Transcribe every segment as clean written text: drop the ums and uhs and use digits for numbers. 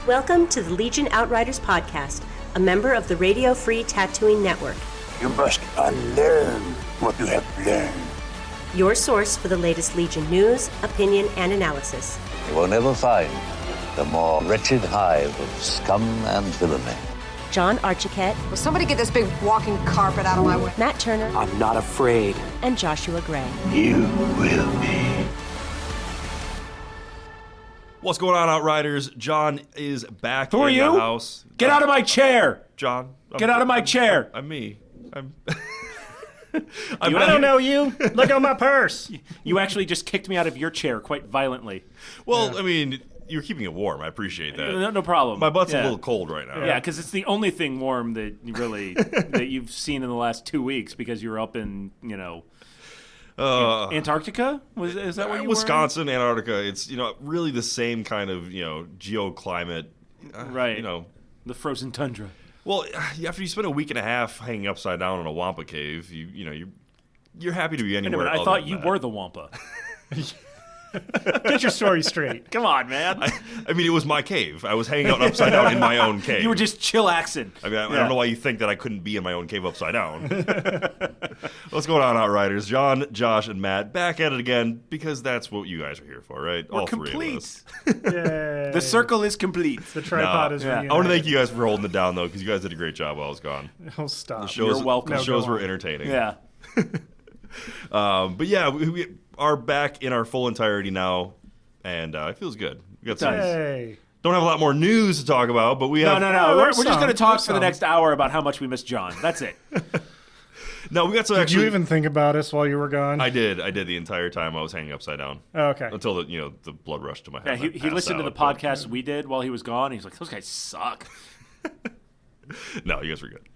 Welcome to the Legion Outriders podcast, a member of the Radio Free Tattooing Network. You must unlearn what you have learned. Your source for the latest Legion news, opinion, and analysis. You will never find the more wretched hive of scum and villainy. John Archiquette. Will somebody get this big walking carpet out of my way? Matt Turner. I'm not afraid. And Joshua Gray. You will be. What's going on, Outriders? John is back Who are in you? the house. Get out of my chair! John. Get out of my chair! I'm me. I'm I don't know you. Look at my purse. You actually just kicked me out of your chair quite violently. Well, yeah. I mean, you're keeping it warm. I appreciate that. No problem. My butt's a little cold right now. Yeah, because it's the only thing warm that you really that you've seen in the last 2 weeks because you were up in, Antarctica? Is that where you Wisconsin, Antarctica. It's, really the same kind of, geoclimate. Right. The frozen tundra. Well, after you spend a week and a half hanging upside down in a Wampa cave, you're happy to be anywhere. I thought you were the Wampa. Get your story straight. Come on, man. I mean, it was my cave. I was hanging out upside down in my own cave. You were just chillaxing. I mean, I don't know why you think that I couldn't be in my own cave upside down. What's going on, Outriders? John, Josh, and Matt back at it again because that's what you guys are here for, right? We're all complete. Three of us. Yay. The circle is complete. The tripod is reunited. I want to thank you guys for holding it down, though, because you guys did a great job while I was gone. Oh, stop. You're welcome. The shows were entertaining. Yeah. But yeah, we are back in our full entirety now, and it feels good. We got some. Don't have a lot more news to talk about, but we have. No. We're just going to talk for the next hour about how much we miss John. That's it. No, we got some. Did you even think about us while you were gone? I did the entire time I was hanging upside down. Oh, okay. Until the blood rushed to my head. Yeah, he listened to the podcast we did while he was gone. He's like, those guys suck. No, you guys were good.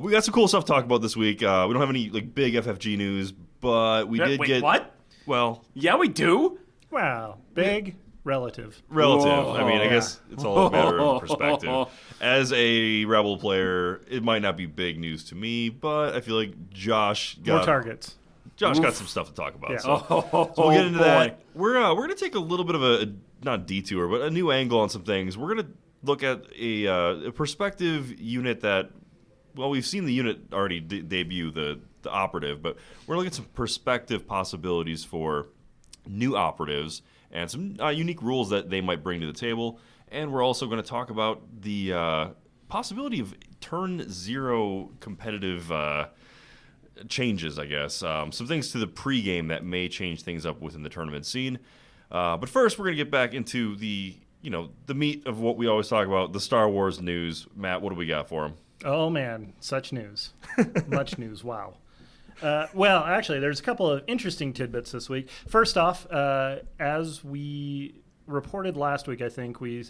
We got some cool stuff to talk about this week. We don't have any big FFG news, but we did get. What? Well, yeah, we do. Wow, big. Relative. Whoa. I mean, I guess it's all a matter of perspective. As a Rebel player, it might not be big news to me, but I feel like Josh got more targets. Josh got some stuff to talk about. Yeah. So we'll get into that. We're going to take a little bit of a not detour, but a new angle on some things. We're going to look at a perspective unit that, well, we've seen the unit already debut, the Operative, but we're looking at some perspective possibilities for new operatives and some unique rules that they might bring to the table. And we're also going to talk about the possibility of turn zero competitive changes, I guess. Some things to the pregame that may change things up within the tournament scene. But first, we're going to get back into the meat of what we always talk about, the Star Wars news. Matt, what do we got for him? Oh, man, such news. Much news, wow. Well, actually, there's a couple of interesting tidbits this week. First off, as we reported last week, I think, we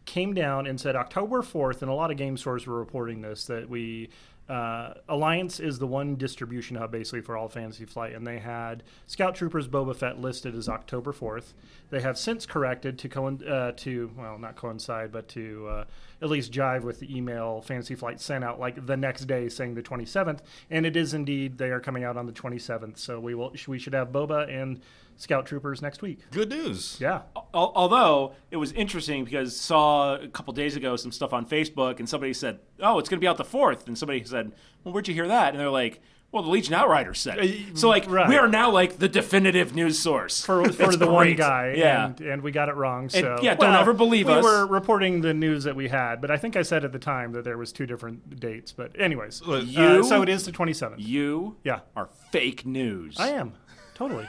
came down and said October 4th, and a lot of game stores were reporting this, that we Alliance is the one distribution hub basically for all Fantasy Flight, and they had Scout Troopers Boba Fett listed as October 4th. They have since corrected to not coincide, but to at least jive with the email Fantasy Flight sent out like the next day saying the 27th, and it is indeed, they are coming out on the 27th, so we should have Boba and Scout Troopers next week. Good news. Yeah. Although it was interesting because saw a couple days ago some stuff on Facebook and somebody said, "Oh, it's going to be out the 4th," and somebody said, "Well, where'd you hear that?" And they're like, "Well, the Legion Outriders said it." So we are now the definitive news source for the one guy. Yeah, and we got it wrong. So don't ever believe us. We were reporting the news that we had, but I think I said at the time that there was two different dates. But anyways, so it is the 27th. You are fake news. I am totally.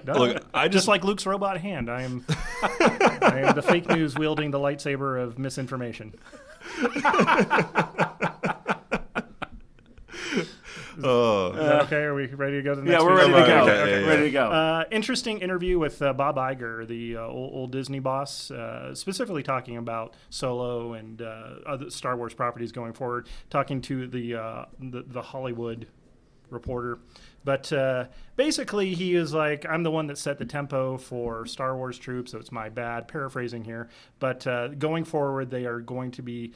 Look, just like Luke's robot hand, I am the fake news wielding the lightsaber of misinformation. Is that okay? Are we ready to go to the next? Yeah, we're ready to go. Okay, ready to go. Interesting interview with Bob Iger, the old Disney boss, specifically talking about Solo and other Star Wars properties going forward. Talking to the Hollywood reporter. But basically, he is like, I'm the one that set the tempo for Star Wars troops, so it's my bad, paraphrasing here. But going forward, they are going to be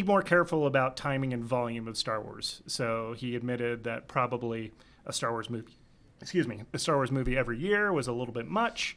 more careful about timing and volume of Star Wars. So he admitted that probably a Star Wars movie every year was a little bit much.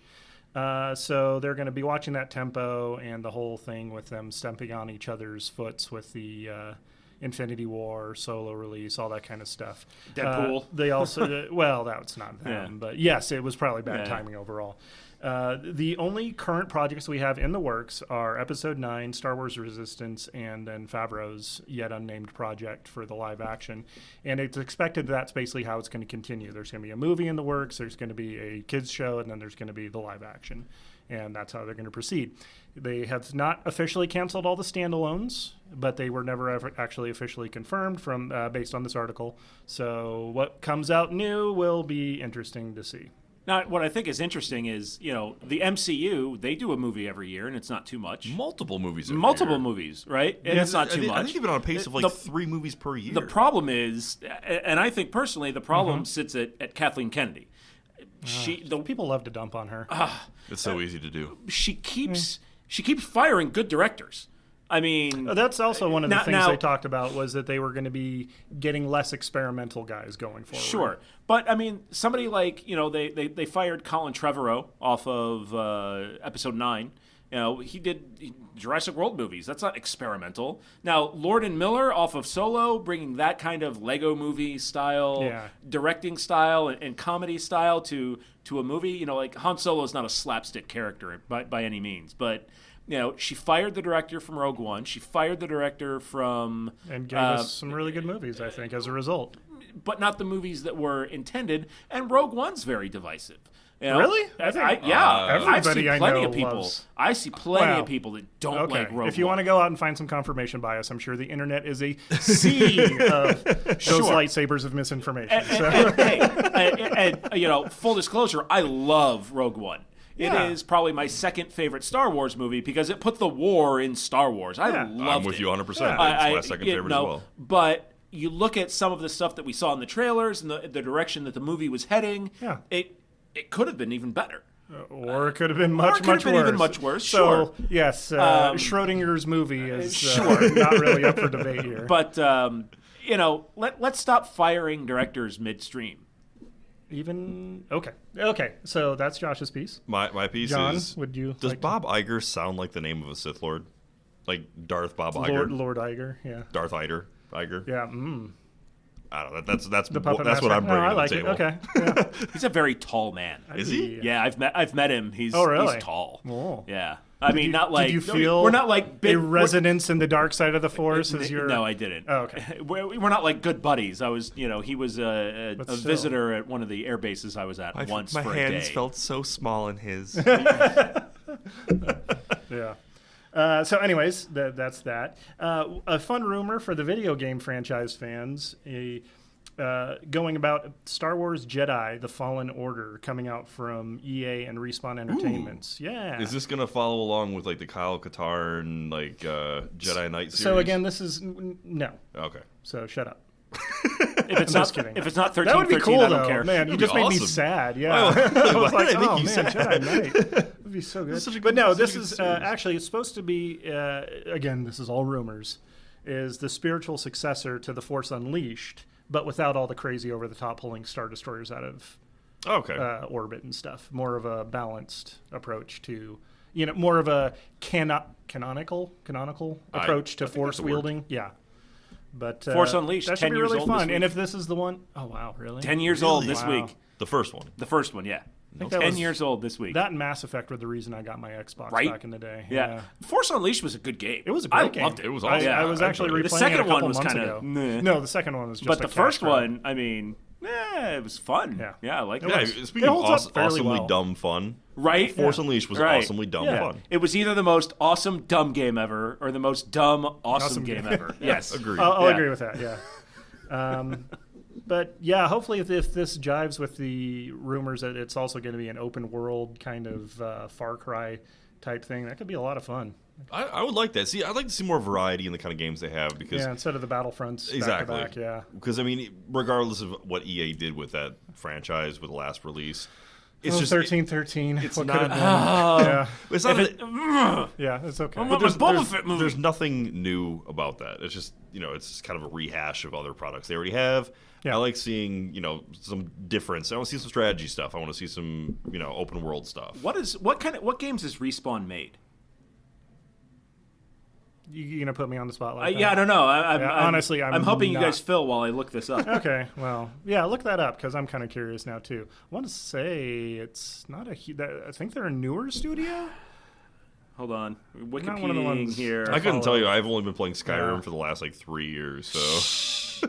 So they're going to be watching that tempo and the whole thing with them stepping on each other's foots with the Infinity War solo release, all that kind of stuff. Deadpool. They also, well, that's not them, Yeah. but yes, it was probably bad Yeah. timing overall. The only current projects we have in the works are Episode 9, Star Wars Resistance, and then Favreau's yet unnamed project for the live action. And it's expected that's basically how it's going to continue. There's going to be a movie in the works, there's going to be a kids show, and then there's going to be the live action. And that's how they're going to proceed. They have not officially canceled all the standalones, but they were never ever actually officially confirmed from based on this article. So what comes out new will be interesting to see. Now, what I think is interesting is, the MCU, they do a movie every year, and it's not too much. Multiple movies. Multiple movies, right? And it's not too much. I think they've been on a pace of like 3 movies per year. The problem is, and I think personally, the problem sits at Kathleen Kennedy. People love to dump on her. It's so easy to do. She keeps firing good directors. I mean, that's also one of the things they talked about was that they were going to be getting less experimental guys going forward. Sure, but I mean, somebody like they fired Colin Trevorrow off of Episode 9. He did Jurassic World movies. That's not experimental. Now, Lord and Miller off of Solo, bringing that kind of Lego movie style, directing style, and comedy style to a movie. Like Han Solo is not a slapstick character by any means, but she fired the director from Rogue One. She fired the director from and gave us some really good movies, I think, as a result. But not the movies that were intended. And Rogue One's very divisive. Really? Everybody I know of people. loves... I see plenty of people that don't like Rogue One. If you want to go out and find some confirmation bias, I'm sure the internet is a sea of those lightsabers of misinformation. And full disclosure, I love Rogue One. It is probably my second favorite Star Wars movie because it put the war in Star Wars. I loved it. I'm with you 100%. It's my second favorite as well. But you look at some of the stuff that we saw in the trailers and the direction that the movie was heading, it could have been even better. Or it could have been much worse. Even much worse, so, yes, Schrodinger's movie is not really up for debate here. But, let's stop firing directors midstream. Okay. So that's Josh's piece. My piece John, is. Would you? Does Bob Iger sound like the name of a Sith Lord, like Darth Bob Iger? Lord Iger, yeah. Darth Iger. Yeah. I don't know. That's the puppet what I'm bringing I like to the table. It. Okay. Yeah. He's a very tall man. Is he? Yeah, I've met him. He's really? He's tall. Oh. Yeah. I mean, not like. Did you feel we're not like big, a resonance in the dark side of the Force as your? No, I didn't. Oh, okay. We're not like good buddies. I was, he was a visitor at one of the air bases I was at once for a day. My hands felt so small in his. Yeah. So anyways, that's that. A fun rumor for the video game franchise fans, going about Star Wars Jedi: The Fallen Order coming out from EA and Respawn Entertainments. Ooh. Yeah. Is this going to follow along with like the Kyle Katarn like Jedi Knight series? So again, this is no. Okay. So shut up. If it's not 13, that would be cool, I don't though. care. Man, you just made me sad. Yeah. I was like, oh man, Jedi Knight. That'd be so good. But no, this is actually it's supposed to be. Again, this is all rumors. Is the spiritual successor to The Force Unleashed, but without all the crazy over-the-top pulling Star Destroyers out of orbit and stuff. More of a balanced approach to, more of a canonical approach to Force wielding. Yeah. But Force Unleashed, that should 10 be years really old fun. this week. And if this is the one, oh wow, really? 10 years old this week. The first one. The first one, yeah. I think 10 years old this week. That and Mass Effect were the reason I got my Xbox back in the day. Yeah. Force Unleashed was a good game. It was a great game. I loved it. It was awesome. I was actually replaying the second it a couple one was months kind ago. of No, the second one was just But the first one, I mean, it was fun. Yeah, I liked it. Yeah, speaking of awesomely dumb fun, right? Force Unleashed was awesomely dumb fun. It was either the most awesome dumb game ever or the most dumb awesome game ever. Yes, agreed. I'll agree with that. Yeah. But yeah, hopefully if this jives with the rumors that it's also going to be an open world kind of Far Cry type thing, that could be a lot of fun. I would like that. See, I'd like to see more variety in the kind of games they have because instead of the Battlefronts back to back, yeah. Because I mean, regardless of what EA did with that franchise with the last release, It's just 1313. It's What not. could have been? Yeah. It's not. Yeah, it's okay. But Boba there's nothing new about that. It's just it's just kind of a rehash of other products they already have. Yeah. I like seeing some difference. I want to see some strategy stuff. I want to see some open world stuff. What games has Respawn made? You gonna put me on the spot like that? Yeah, I don't know. Honestly, I'm hoping not. you guys fill while I look this up. Okay, well, yeah, look that up because I'm kind of curious now too. I want to say it's not a. I think they're a newer studio. Hold on, Not one of the Wikipedia ones here. I couldn't tell you. I've only been playing Skyrim Yeah. for the last 3 years. So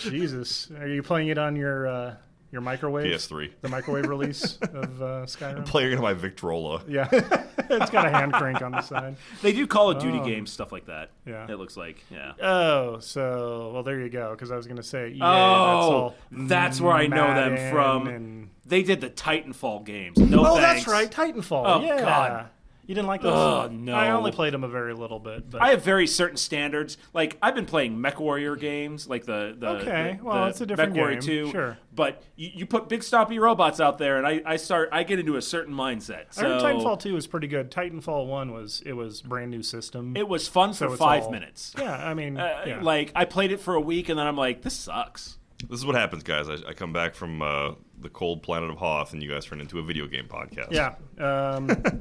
Jesus, are you playing it on your microwave? PS3. The microwave release of Skyrim. Playing it on my Victrola. Yeah, it's got a hand crank on the side. They do Call of Duty games, stuff like that. Yeah. It looks like. Yeah. Oh, so well, there you go. Because I was gonna say, EA, That's where I know them Madden from. and- They did the Titanfall games. No Oh, thanks. that's right, Titanfall. Oh, yeah. God. You didn't like those? Oh, no. I only played them a very little bit. But I have very certain standards. Like I've been playing MechWarrior games, like the Okay, well, it's a different MechWarrior game, 2. sure. But you put big stompy robots out there, and I get into a certain mindset. I heard So Titanfall 2 was pretty good. Titanfall 1 was brand new system. it was fun So for it's 5 all- minutes. Yeah, I mean, yeah. Like I played it for a week, and then I'm like, this sucks. This is what happens, guys. I come back from the cold planet of Hoth, and you guys turn into a video game podcast. Yeah.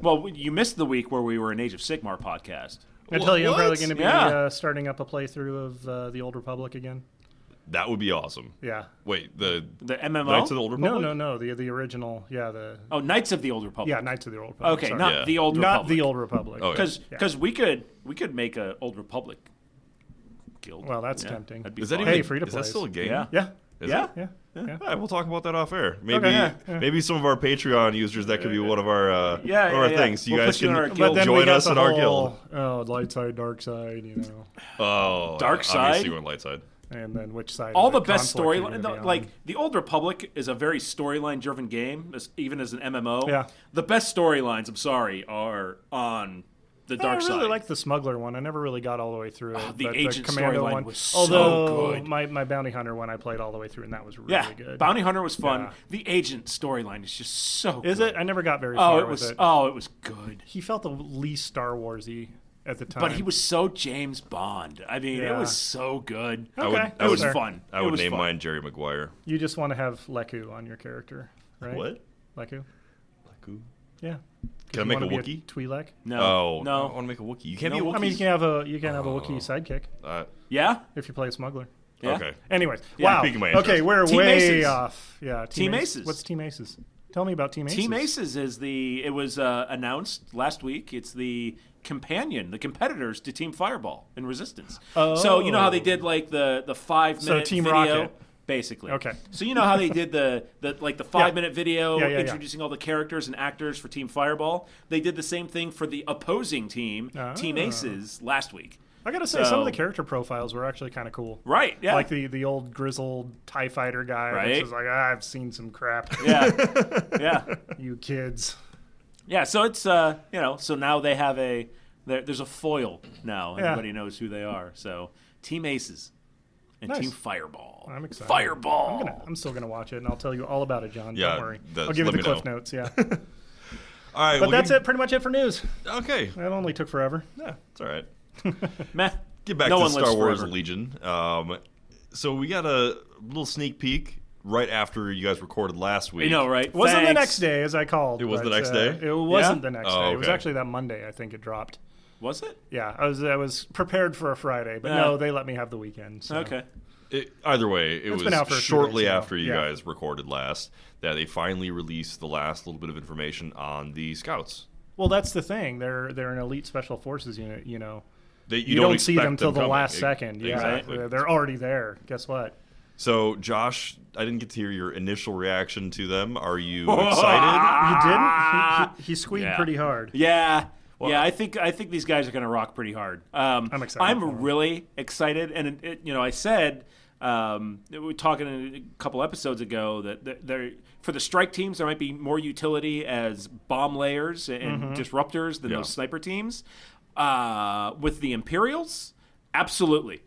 Well, you missed the week where we were an Age of Sigmar podcast. I tell you, I'm probably What? going to be Yeah. starting up a playthrough of the Old Republic again. That would be awesome. Yeah. Wait, the The MMO? Knights of the Old Republic? No. The original. Yeah. Oh, Knights of the Old Republic. Yeah. Knights of the Old Republic. Okay, sorry. not Yeah. the Old Not Republic. the Old Republic. Okay. Because we could make a Old Republic guild. Well, that's Yeah, tempting. that'd be Is that fun. even Hey, free to is that play. still a game? Yeah. Yeah. Is Yeah. it? Yeah. All right, we'll talk about that off air. Maybe Okay, yeah. maybe some of our Patreon users that could be one of our Yeah. things. You We'll guys put you in our can guild. But then we join got us the in our whole, guild. light side, dark side, Oh, Dark side? Obviously, we're on light side. and then which side? All of the best conflict you're storyline, gonna be on. like the Old Republic, is a very storyline-driven game, even as an MMO. Yeah. The best storylines, I'm sorry, are on the dark I side. really like the smuggler one. I never really got all the way through it. the but agent commando storyline one was so although good. My bounty hunter one I played all the way through, and that was really yeah, good. Bounty Hunter was fun. Yeah. The agent storyline is just so Is good. it? I never got very Oh, far it was. with it. Oh, it was good. He felt the least Star Warsy at the time. But he was so James Bond. I mean, it Yeah. was so good. Okay, It was fair. fun. I It would was name fun. mine Jerry Maguire. You just want to have Leku on your character, right? What? Leku? Leku? Yeah. Can I make a Wookiee? Twi'lek? No, Oh, I no. want to make a Wookiee. You can't No, be a Wookiee. I mean, you can have a Wookiee sidekick Yeah. if you play a smuggler. Yeah. Okay. Anyways, Yeah. wow. Piquing my Okay, interest. we're Team way Aces. off. Yeah, Team Aces. What's Team Aces? Tell me about Team Aces. Team Aces is it was announced last week. It's the competitors to Team Fireball in Resistance. Oh. So you know how they did like the 5-minute Team video? Rocket. Basically. Okay. So you know how they did the 5-minute video Yeah. introducing all the characters and actors for Team Fireball? They did the same thing for the opposing team, Team Aces, last week. I gotta say, some of So- the character profiles were actually kind of cool. Right, yeah. Like the old grizzled TIE fighter guy, Right. which is like, I've seen some crap. Yeah. Yeah. You kids. Yeah, so it's so now they have there's a foil now. Yeah. Everybody knows who they are. So Team Aces and Nice. Team Fireball. I'm excited. Fireball. I'm still gonna watch it, and I'll tell you all about it, John. Yeah, Don't worry. that's- I'll give you let the me cliff know. notes. Yeah. All right. But that's it. Pretty much it for news. Okay. That only took forever. Yeah, it's all right. Meh. Get back No to one Star lives Wars forever. Legion. So we got a little sneak peek right after you guys recorded last week. You know, right? It wasn't the Thanks. next day, as I called. It was but, the next day? It wasn't Yeah? the next Oh, day. It was okay. actually that Monday. I think it dropped. Was it? Yeah, I was prepared for a Friday, but Yeah. no, they let me have the weekend. So. Okay. Either way, it It's been out for was a few shortly days now. after you Yeah. guys recorded last that they finally released the last little bit of information on the scouts. Well, that's the thing. They're an elite special forces unit. You know, you don't don't see expect them till the coming. last second. Yeah, Exactly. they're already there. Guess what? So, Josh, I didn't get to hear your initial reaction to them. Are you excited? You didn't? He squeaked Yeah. pretty hard. Yeah. Well, yeah, I think these guys are going to rock pretty hard. I'm excited for I'm 'em. really excited, and I said we were talking a couple episodes ago that there for the strike teams there might be more utility as bomb layers and disruptors than Yeah. those sniper teams. With the Imperials, absolutely.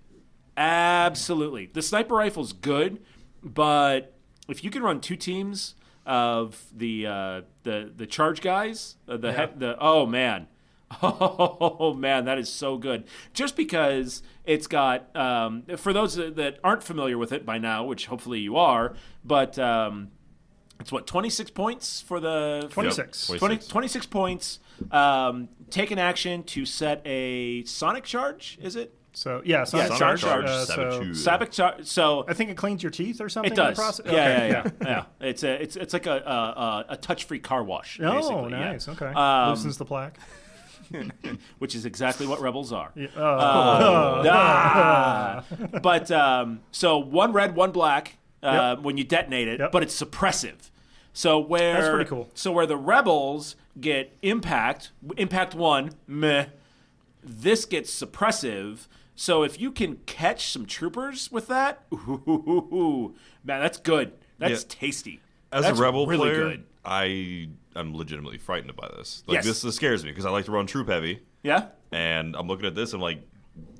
The sniper rifle's good, but if you can run two teams of the charge guys. Oh man, that is so good. Just because it's got for those that aren't familiar with it by now, which hopefully you are, but it's 26 points for the 26. 26 points. Take an action to set a sonic charge. Is it? So Sonic Sonic Charge. charge. Sabic charge. So I think it cleans your teeth or something. it does. In the process? Yeah. It's like a touch-free car wash. Oh, basically. nice. Yeah. Okay. Loosens the plaque. Which is exactly what rebels are. Yeah. But so one red, one black when you detonate it, Yep. but it's suppressive. So That's pretty cool. So where the rebels get impact 1, meh. This gets suppressive. So if you can catch some troopers with that, man, that's good. That's tasty. As That's a rebel really player, good. I'm legitimately frightened by this. Like Yes. this scares me because I like to run troop heavy, Yeah. and I'm looking at this. I'm like,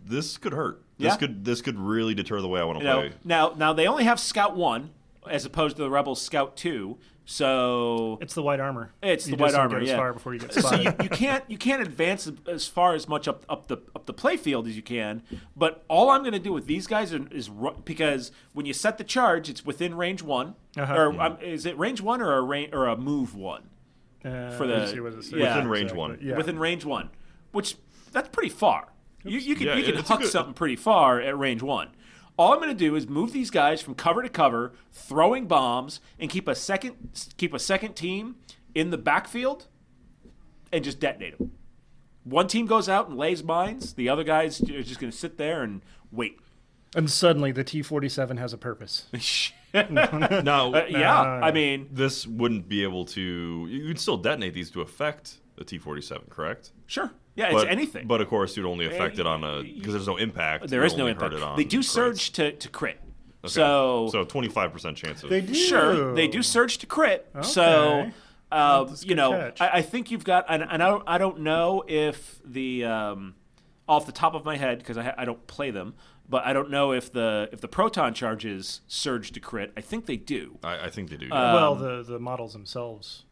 this could hurt. Yeah. This could really deter the way I want to You know, play. now they only have Scout 1 as opposed to the Rebels Scout 2. So It's the white armor. It's You the just white don't armor, get as yeah. far before you get so spotted. you can't advance as far as much up the play field as you can. But all I'm going to do with these guys is because when you set the charge, it's within range 1. Or is it range 1 or a move 1? For the let's see what it says. Within range 1. Yeah. Within range 1, which that's pretty far. You can it's huck a good- something pretty far at range 1. All I'm going to do is move these guys from cover to cover, throwing bombs, and keep a second team in the backfield, and just detonate them. One team goes out and lays mines. The other guys are just going to sit there and wait. And suddenly the T-47 has a purpose. Now, I mean, this wouldn't be able to. You could still detonate these to affect the T-47, correct? sure. Yeah, But, it's anything. But of course, you'd only affect it on because there's no impact. There you is no only impact. hurt it on They do crits. surge to crit. Okay. So 25% chance of. They do. sure, they do surge to crit. Okay. So, That's a good catch. I think you've got, and I don't know if the, off the top of my head, because I don't play them, but I don't know if the proton charges surge to crit. I think they do. I think they do. Well, the models themselves.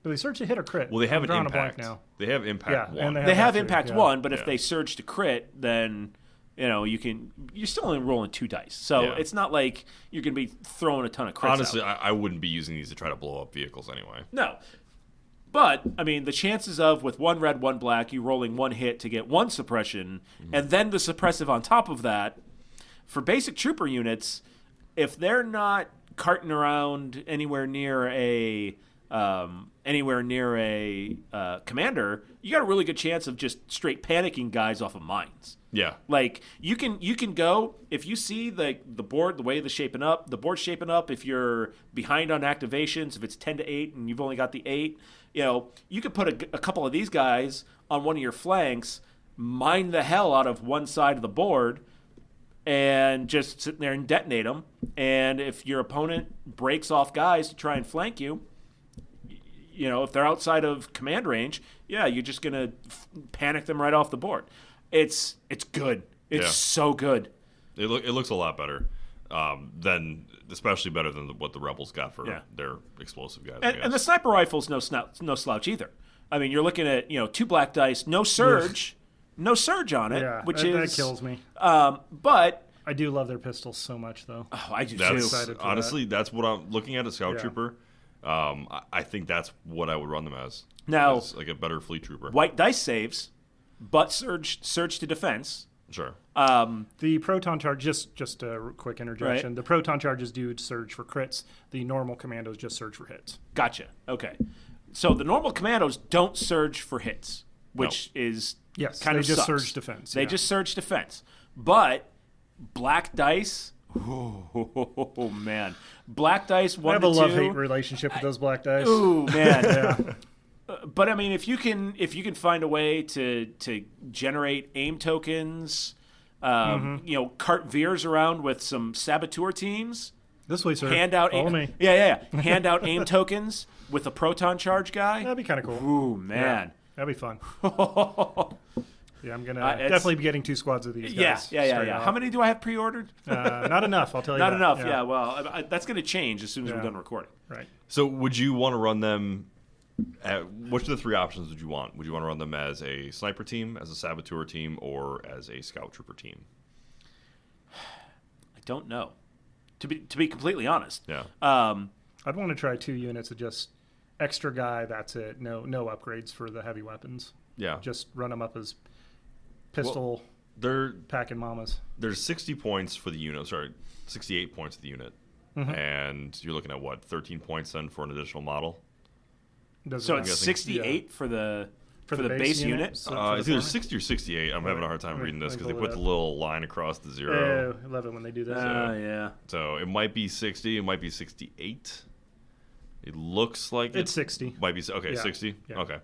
Do they surge to hit or crit? Well, they have I'm an drawing impact. a blank now. They have impact Yeah, 1. and They have that too, impact yeah. 1, but if Yeah. they surge to crit, then you're still only rolling 2 dice. So Yeah. it's not like you're going to be throwing a ton of crits Honestly, out. I wouldn't be using these to try to blow up vehicles anyway. No. But, I mean, the chances of with 1 red, 1 black, you rolling 1 hit to get 1 suppression, and then the suppressive on top of that, for basic trooper units, if they're not carting around anywhere near a commander, you got a really good chance of just straight panicking guys off of mines. Yeah. Like you can go if you see the board, the way the board's shaping up. If you're behind on activations, if it's 10 to 8 and you've only got the 8, you could put a couple of these guys on one of your flanks, mine the hell out of one side of the board, and just sit there and detonate them. And if your opponent breaks off guys to try and flank you, if they're outside of command range, you're just gonna panic them right off the board. It's good. It's so good. It looks a lot better than, especially better than what the Rebels got for their explosive guys. I guess. And the sniper rifle's no slouch either. I mean, you're looking at 2 black dice, no surge on it, Yeah, which that kills me. But I do love their pistols so much, though. I do That's too. Excited for honestly, that's what I'm looking at a Scout Yeah. Trooper. I think that's what I would run them as. Now, as like a better fleet trooper. white dice saves, but surge to defense. Sure. The proton charge, just a quick interjection. Right. The proton charges do surge for crits. The normal commandos just surge for hits. Gotcha. Okay. So the normal commandos don't surge for hits, which is Yes, kind they of just sucks. surge defense, They yeah. just surge defense. But black dice, oh man, black dice I 1 have to a 2. love-hate relationship with those black dice. Ooh man. But I mean, if you can find a way to generate aim tokens, cart veers around with some saboteur teams. This way, sir. Hand out, Follow me. hand out aim tokens with a proton charge guy. That'd be kind of cool. Ooh man, That'd be fun. Yeah, I'm gonna definitely be getting 2 squads of these guys. Yeah. How many do I have pre-ordered? Not enough. I'll tell you. Not that. enough. Yeah. Well, that's going to change as soon as we're done recording. Right. So would you want to run them? Which of the 3 options would you want? Would you want to run them as a sniper team, as a saboteur team, or as a scout trooper team? I don't know. To be completely honest. Yeah. I'd want to try 2 units of just extra guy. That's it. No upgrades for the heavy weapons. Yeah. Just run them up as pistol packing mamas. There's 60 points for the unit. Sorry, 68 points for the unit, and you're looking at what 13 points then for an additional model. So it's 68 for the base unit. So it's either 60 or 68. I'm having a hard time reading this because they put the little line across the 0. I love it when they do that. Yeah. So it might be 60. It might be 68. It looks like it's 60. Might be 60. Yeah. Okay.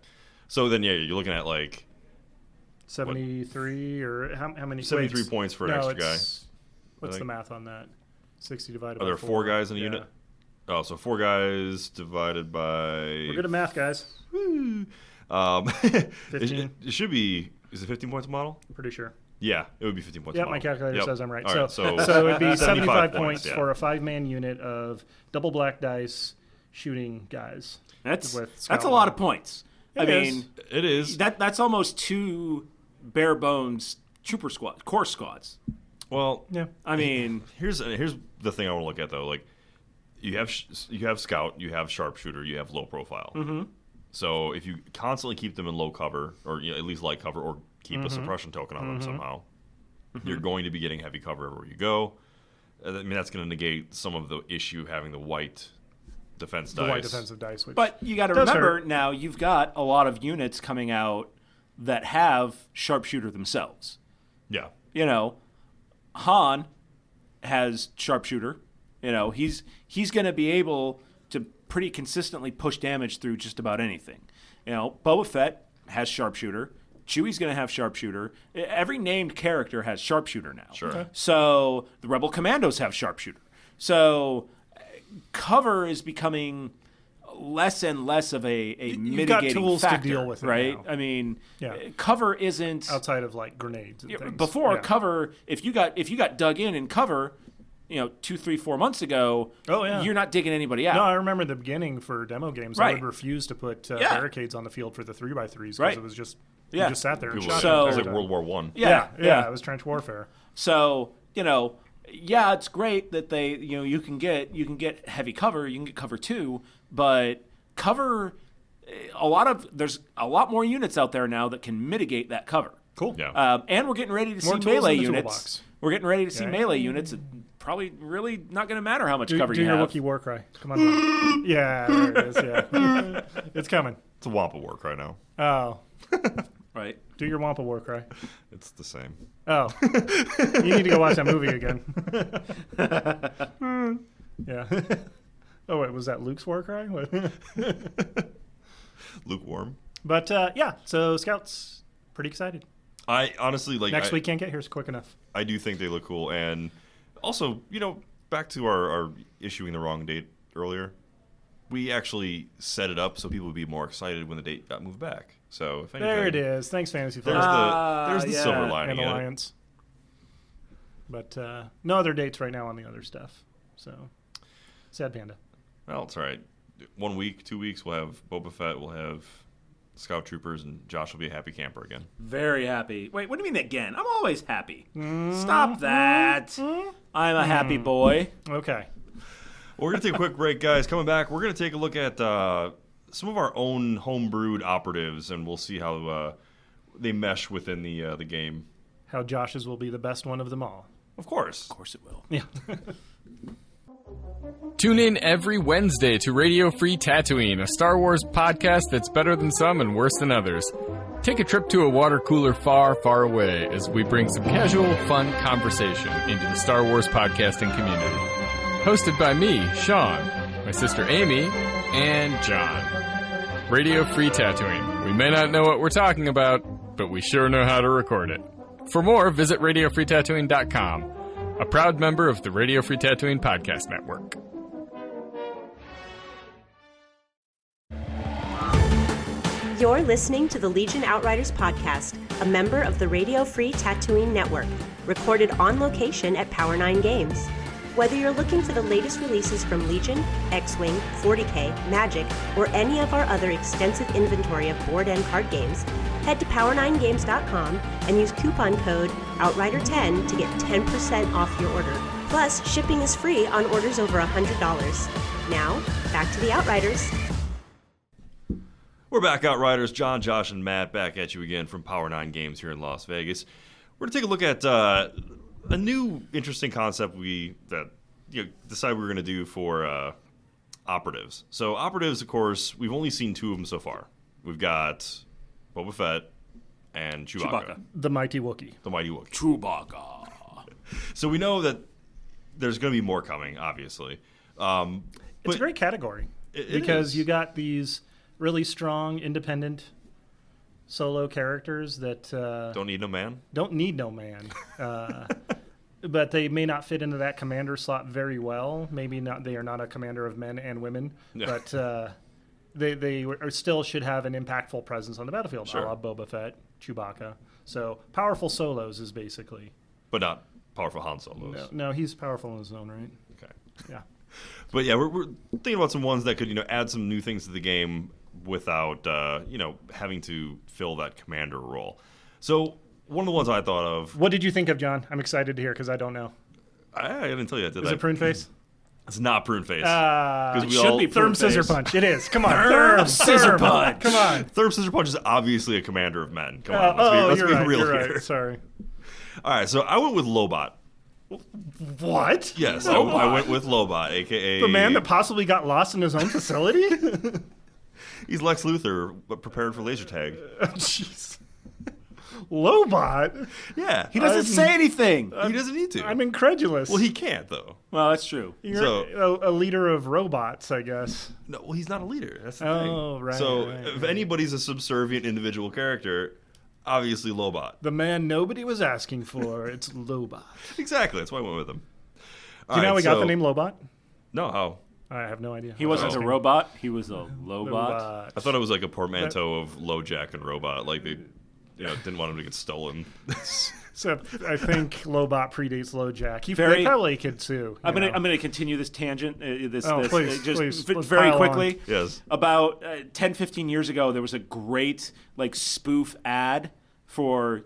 So then you're looking at like 73 or how many? 73 points for an extra guy. What's the math on that? 60 divided by 4. Are there 4 guys in a unit? Oh, so 4 guys divided by... We're good at math, guys. 15. It should be... Is it 15 points a model? I'm pretty sure. Yeah, it would be 15 points a model. My calculator says I'm right. All so right, it would be 75 points yeah. for a 5-man unit of double black dice shooting guys. That's a lot of points. It is. That's almost 2 bare bones trooper core squads. Well, yeah. I mean, here's the thing I want to look at though. Like, you have scout, you have sharpshooter, you have low profile. Mm-hmm. So if you constantly keep them in low cover, or at least light cover, or keep a suppression token on them somehow, you're going to be getting heavy cover everywhere you go. I mean, that's going to negate some of the issue having the white defense dice. The white defensive dice. But you got to remember now, you've got a lot of units coming out that have sharpshooter themselves. Yeah. Han has sharpshooter. He's going to be able to pretty consistently push damage through just about anything. Boba Fett has sharpshooter. Chewie's going to have sharpshooter. Every named character has sharpshooter now. Sure. Okay. So the Rebel Commandos have sharpshooter. So cover is becoming less and less of a mitigating You've got tools factor, to deal with it right? now. I mean, cover isn't outside of like grenades and things. Before cover, if you got dug in cover, 2, 3, 4 months ago, you're not digging anybody out. No, I remember the beginning for demo games. I would refuse to put barricades on the field for the 3x3s because it was just you just sat there and shot. So it was like World War I. Yeah, it was trench warfare. So it's great that they you can get heavy cover, you can get cover 2, but cover there's a lot more units out there now that can mitigate that cover. Cool. Yeah. And we're getting ready to see melee units. We're getting ready to see melee units. Probably really not going to matter how much cover you have. Do your Wookiee war cry. Come on. Yeah, there it is. Yeah. It's coming. It's a Wampa war cry now. Oh. Right. Do your Wampa war cry. It's the same. Oh. You need to go watch that movie again. Yeah. Oh, wait, was that Luke's war cry? Lukewarm. But, so Scouts, pretty excited. I honestly next week can't get here quick enough. I do think they look cool. And also, back to our issuing the wrong date earlier, we actually set it up so people would be more excited when the date got moved back. So if anything, there it is. Thanks, Fantasy Flight. There's the silver lining and Alliance. But no other dates right now on the other stuff. So sad panda. Well, it's all right. 1 week, 2 weeks, we'll have Boba Fett, we'll have Scout Troopers, and Josh will be a happy camper again. Very happy. Wait, what do you mean again? I'm always happy. Stop that. I'm a happy boy. Okay. Well, we're going to take a quick break, guys. Coming back, we're going to take a look at some of our own homebrewed operatives, and we'll see how they mesh within the game. How Josh's will be the best one of them all. Of course. Of course it will. Yeah. Tune in every Wednesday to Radio Free Tatooine, a Star Wars podcast that's better than some and worse than others. Take a trip to a water cooler far, far away as we bring some casual, fun conversation into the Star Wars podcasting community. Hosted by me, Sean, my sister Amy, and John. Radio Free Tatooine. We may not know what we're talking about, but we sure know how to record it. For more, visit RadioFreeTatooine.com, a proud member of the Radio Free Tatooine Podcast Network. You're listening to the Legion Outriders podcast, a member of the Radio Free Tatooine Network, recorded on location at Power 9 Games. Whether you're looking for the latest releases from Legion, X-Wing, 40K, Magic, or any of our other extensive inventory of board and card games, head to power9games.com and use coupon code OUTRIDER10 to get 10% off your order. Plus, shipping is free on orders over $100. Now, back to the Outriders. We're back, Outriders. John, Josh, and Matt back at you again from Power 9 Games here in Las Vegas. We're going to take a look at a new interesting concept that decided we were going to do for operatives. So operatives, of course, we've only seen two of them so far. We've got Boba Fett and Chewbacca. The Mighty Wookiee. The Mighty Wookiee. Chewbacca. So we know that there's going to be more coming, obviously. It's a great category because you got these really strong, independent solo characters that don't need no man. Don't need no man. But they may not fit into that commander slot very well. Maybe not. They are not a commander of men and women, but they still should have an impactful presence on the battlefield. Sure. A la Boba Fett, Chewbacca. So powerful solos is basically. But not powerful Han Solos. No, he's powerful in his own right. Okay. Yeah. But yeah, we're thinking about some ones that could add some new things to the game without having to fill that commander role. So one of the ones I thought of. What did you think of, John? I'm excited to hear because I don't know. I didn't tell you that, did I? Is it Prune Face? It's not Prune Face. It should be Therm Prune Scissor Face. Punch. It is. Come on. Therm Scissor Punch. Come on. Therm Scissor Punch is obviously a commander of men. Come on. Let's be real you're here. Right. Sorry. All right, so I went with Lobot. What? Yes, I went with Lobot, a.k.a. The man that possibly got lost in his own facility? He's Lex Luthor, but prepared for laser tag. Jeez. Lobot? Yeah. He doesn't say anything. He doesn't need to. I'm incredulous. Well, he can't, though. Well, that's true. You're a leader of robots, I guess. No, well, he's not a leader. That's the thing. Oh, right. So right, if right. anybody's a subservient individual character, obviously Lobot. The man nobody was asking for, it's Lobot. Exactly. That's why I went with him. Do you know how we got the name Lobot? No, how? I have no idea. He wasn't a robot. He was a Lobot. I thought it was like a portmanteau of LoJack and Robot. Like they didn't want him to get stolen. So I think Lobot predates LoJack. They Very- probably could too. I'm gonna continue this tangent. Please, let's very pile quickly. on. Yes. About 10, 15 years ago, there was a great spoof ad for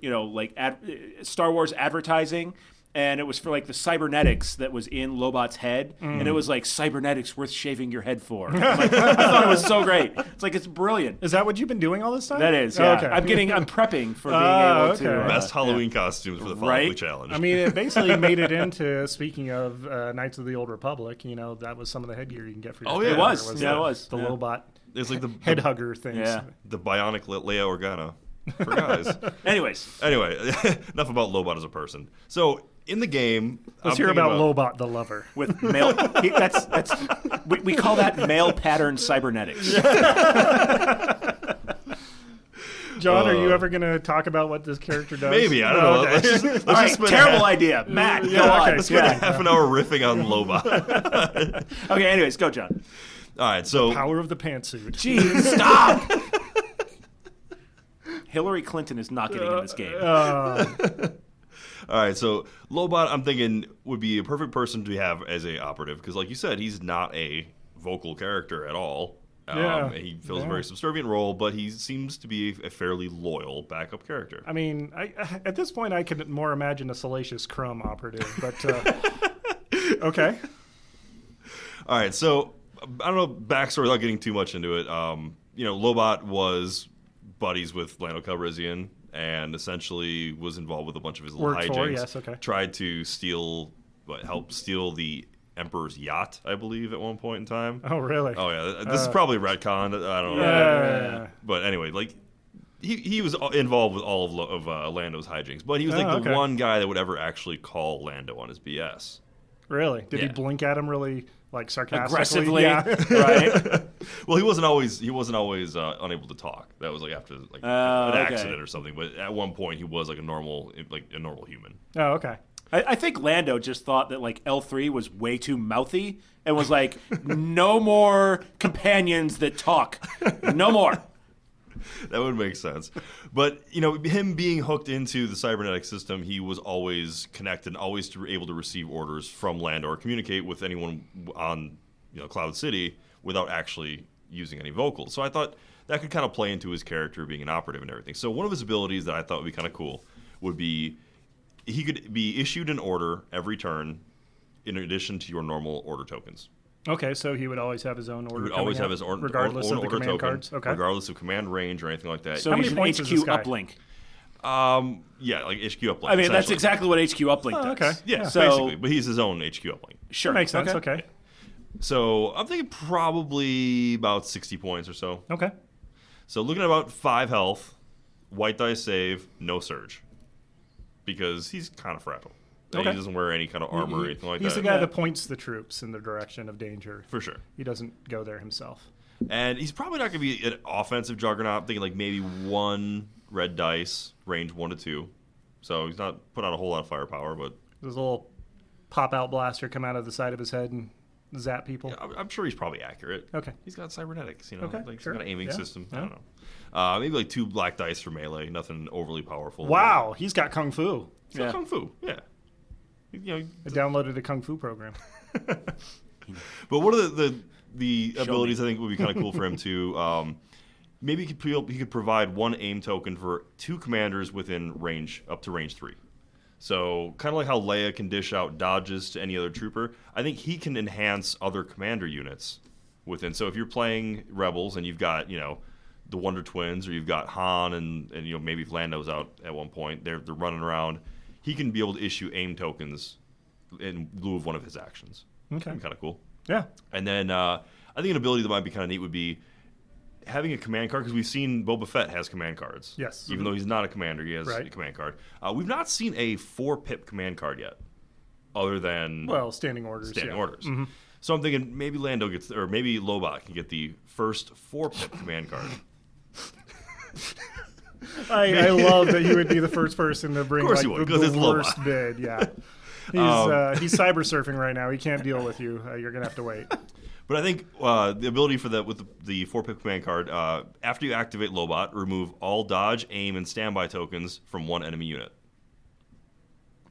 Star Wars advertising. And it was for the cybernetics that was in Lobot's head, and it was cybernetics worth shaving your head for. I thought it was so great. It's brilliant. Is that what you've been doing all this time? That is, yeah. Okay. I'm prepping for being able to Best Halloween costumes for the following challenge. I mean, it basically made it into, speaking of Knights of the Old Republic, that was some of the headgear you can get for your yeah. character. It was. The, It was. The Yeah. Lobot It's like the head hugger things. Yeah. the bionic Leia Organa for guys. Anyways, Anyway, enough about Lobot as a person. So in the game, Let's hear about Lobot the lover. with male, we call that male pattern cybernetics. John, are you ever going to talk about what this character does? Maybe, I don't know. Okay. Let's All just right, spend terrible idea, Matt. Go on. Let's spend half an hour riffing on Lobot. Okay, anyways, go, John. All right, so Power of the pantsuit. Jeez, stop. Hillary Clinton is not getting in this game. all right, so Lobot, I'm thinking would be a perfect person to have as a operative because, like you said, he's not a vocal character at all. He fills a very subservient role, but he seems to be a fairly loyal backup character. I mean, at this point, I could more imagine a Salacious Crumb operative, but okay. All right, so I don't know backstory without getting too much into it. Lobot was buddies with Lando Calrissian and essentially was involved with a bunch of his little Worked hijinks. for, yes, okay. Tried to help steal the Emperor's yacht, I believe, at one point in time. Oh, really? Oh yeah, this is probably retcon. I don't know. Yeah. But anyway, he was involved with all of Lando's hijinks, but he was the one guy that would ever actually call Lando on his BS. Really? Did he Yeah. blink at him really sarcastically? Aggressively, Yeah. right? Well, he wasn't always unable to talk. That was after an accident or something. But at one point, he was a normal human. Oh, okay. I think Lando just thought that L3 was way too mouthy and was no more companions that talk. No more. That would make sense. But, him being hooked into the cybernetic system, he was always connected, always able to receive orders from land or communicate with anyone on Cloud City without actually using any vocals. So I thought that could kind of play into his character being an operative and everything. So one of his abilities that I thought would be kind of cool would be he could be issued an order every turn in addition to your normal order tokens. Okay, so he would always have his own order. He would always have his own regardless own of the order command token, cards. Okay. regardless of command range or anything like that. So How he's many an points is HQ this guy? uplink. Yeah, like HQ uplink. I mean, that's essentially. exactly what HQ uplink does. okay. Yeah, So- basically. But he's his own HQ uplink. Sure. Makes sense. Okay. So I'm thinking probably about 60 points or so. Okay. So looking at about 5 health, white dice save, no surge. Because he's kind of fragile. Okay. He doesn't wear any kind of armor or anything like He's that. the guy that points the troops in the direction of danger. For sure. He doesn't go there himself. And he's probably not going to be an offensive juggernaut. I'm thinking like maybe 1 red dice, range 1 to 2. So he's not put out a whole lot of firepower, but There's a little pop-out blaster come out of the side of his head and zap people. I'm sure he's probably accurate. Okay. He's got cybernetics, Okay, like sure. some kind of aiming Yeah, system. I yeah. don't know. Maybe like 2 black dice for melee. Nothing overly powerful. Wow, he's got kung fu. It's like Kung Fu, yeah. I downloaded a kung fu program. But one of the abilities I think would be kind of cool for him to maybe he could provide 1 aim token for 2 commanders within range up to range 3. So kind of like how Leia can dish out dodges to any other trooper, I think he can enhance other commander units within. So if you're playing Rebels and you've got the Wonder Twins, or you've got Han and maybe if Lando's out at one point, they're running around. He can be able to issue aim tokens in lieu of one of his actions. Okay. Kind of cool. Yeah. And then I think an ability that might be kind of neat would be having a command card, because we've seen Boba Fett has command cards. Yes. Even though he's not a commander, he has Right. a command card. We've not seen a 4-pip command card yet, other than Standing orders. standing yeah. orders. Mm-hmm. So I'm thinking maybe Lando gets, or maybe Lobot can get the first 4-pip command card. I love that he would be the first person to bring Of course like, he would, the 'cause it's worst Lobot. bid. Yeah. He's cyber surfing right now. He can't deal with you. You're gonna have to wait. But I think the ability for that with the 4-pip command card, after you activate Lobot, remove all dodge, aim, and standby tokens from 1 enemy unit.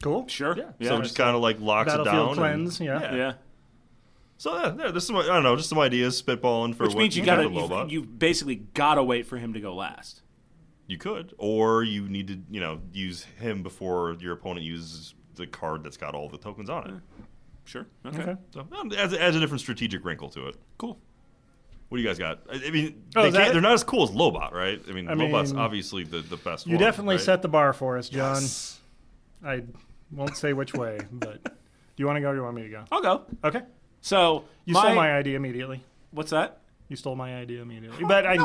Cool. Sure. Yeah. So it just kind of like locks it down. Battlefield cleanse. Yeah. Yeah. So there's some, I don't know, just some ideas spitballing for Which what means you you got gotta with Lobot. you basically gotta wait for him to go last. You could, or you need to use him before your opponent uses the card that's got all the tokens on it. Sure. Okay. So adds a different strategic wrinkle to it. Cool. What do you guys got? I mean, is that it? they're not as cool as Lobot, right? I mean, I Lobot's mean, obviously the best You one. definitely right? set the bar for us, John. Yes. I won't say which way, but do you want to go or do you want me to go? I'll go. Okay. So You stole my idea immediately. What's that? You stole my idea immediately. But I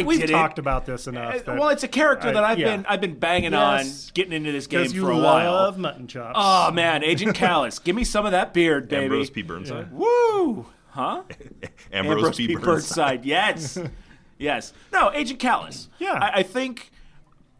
we've didn't. talked about this enough. Well, it's a character that yeah. I've been banging Yes. on getting into this game because you for a while. love mutton chops. Oh man, Agent Callus, give me some of that beard, baby. Ambrose P. Burnside. Woo! Huh? Ambrose P. Burnside. Yes. Yes. No, Agent Callus. Yeah.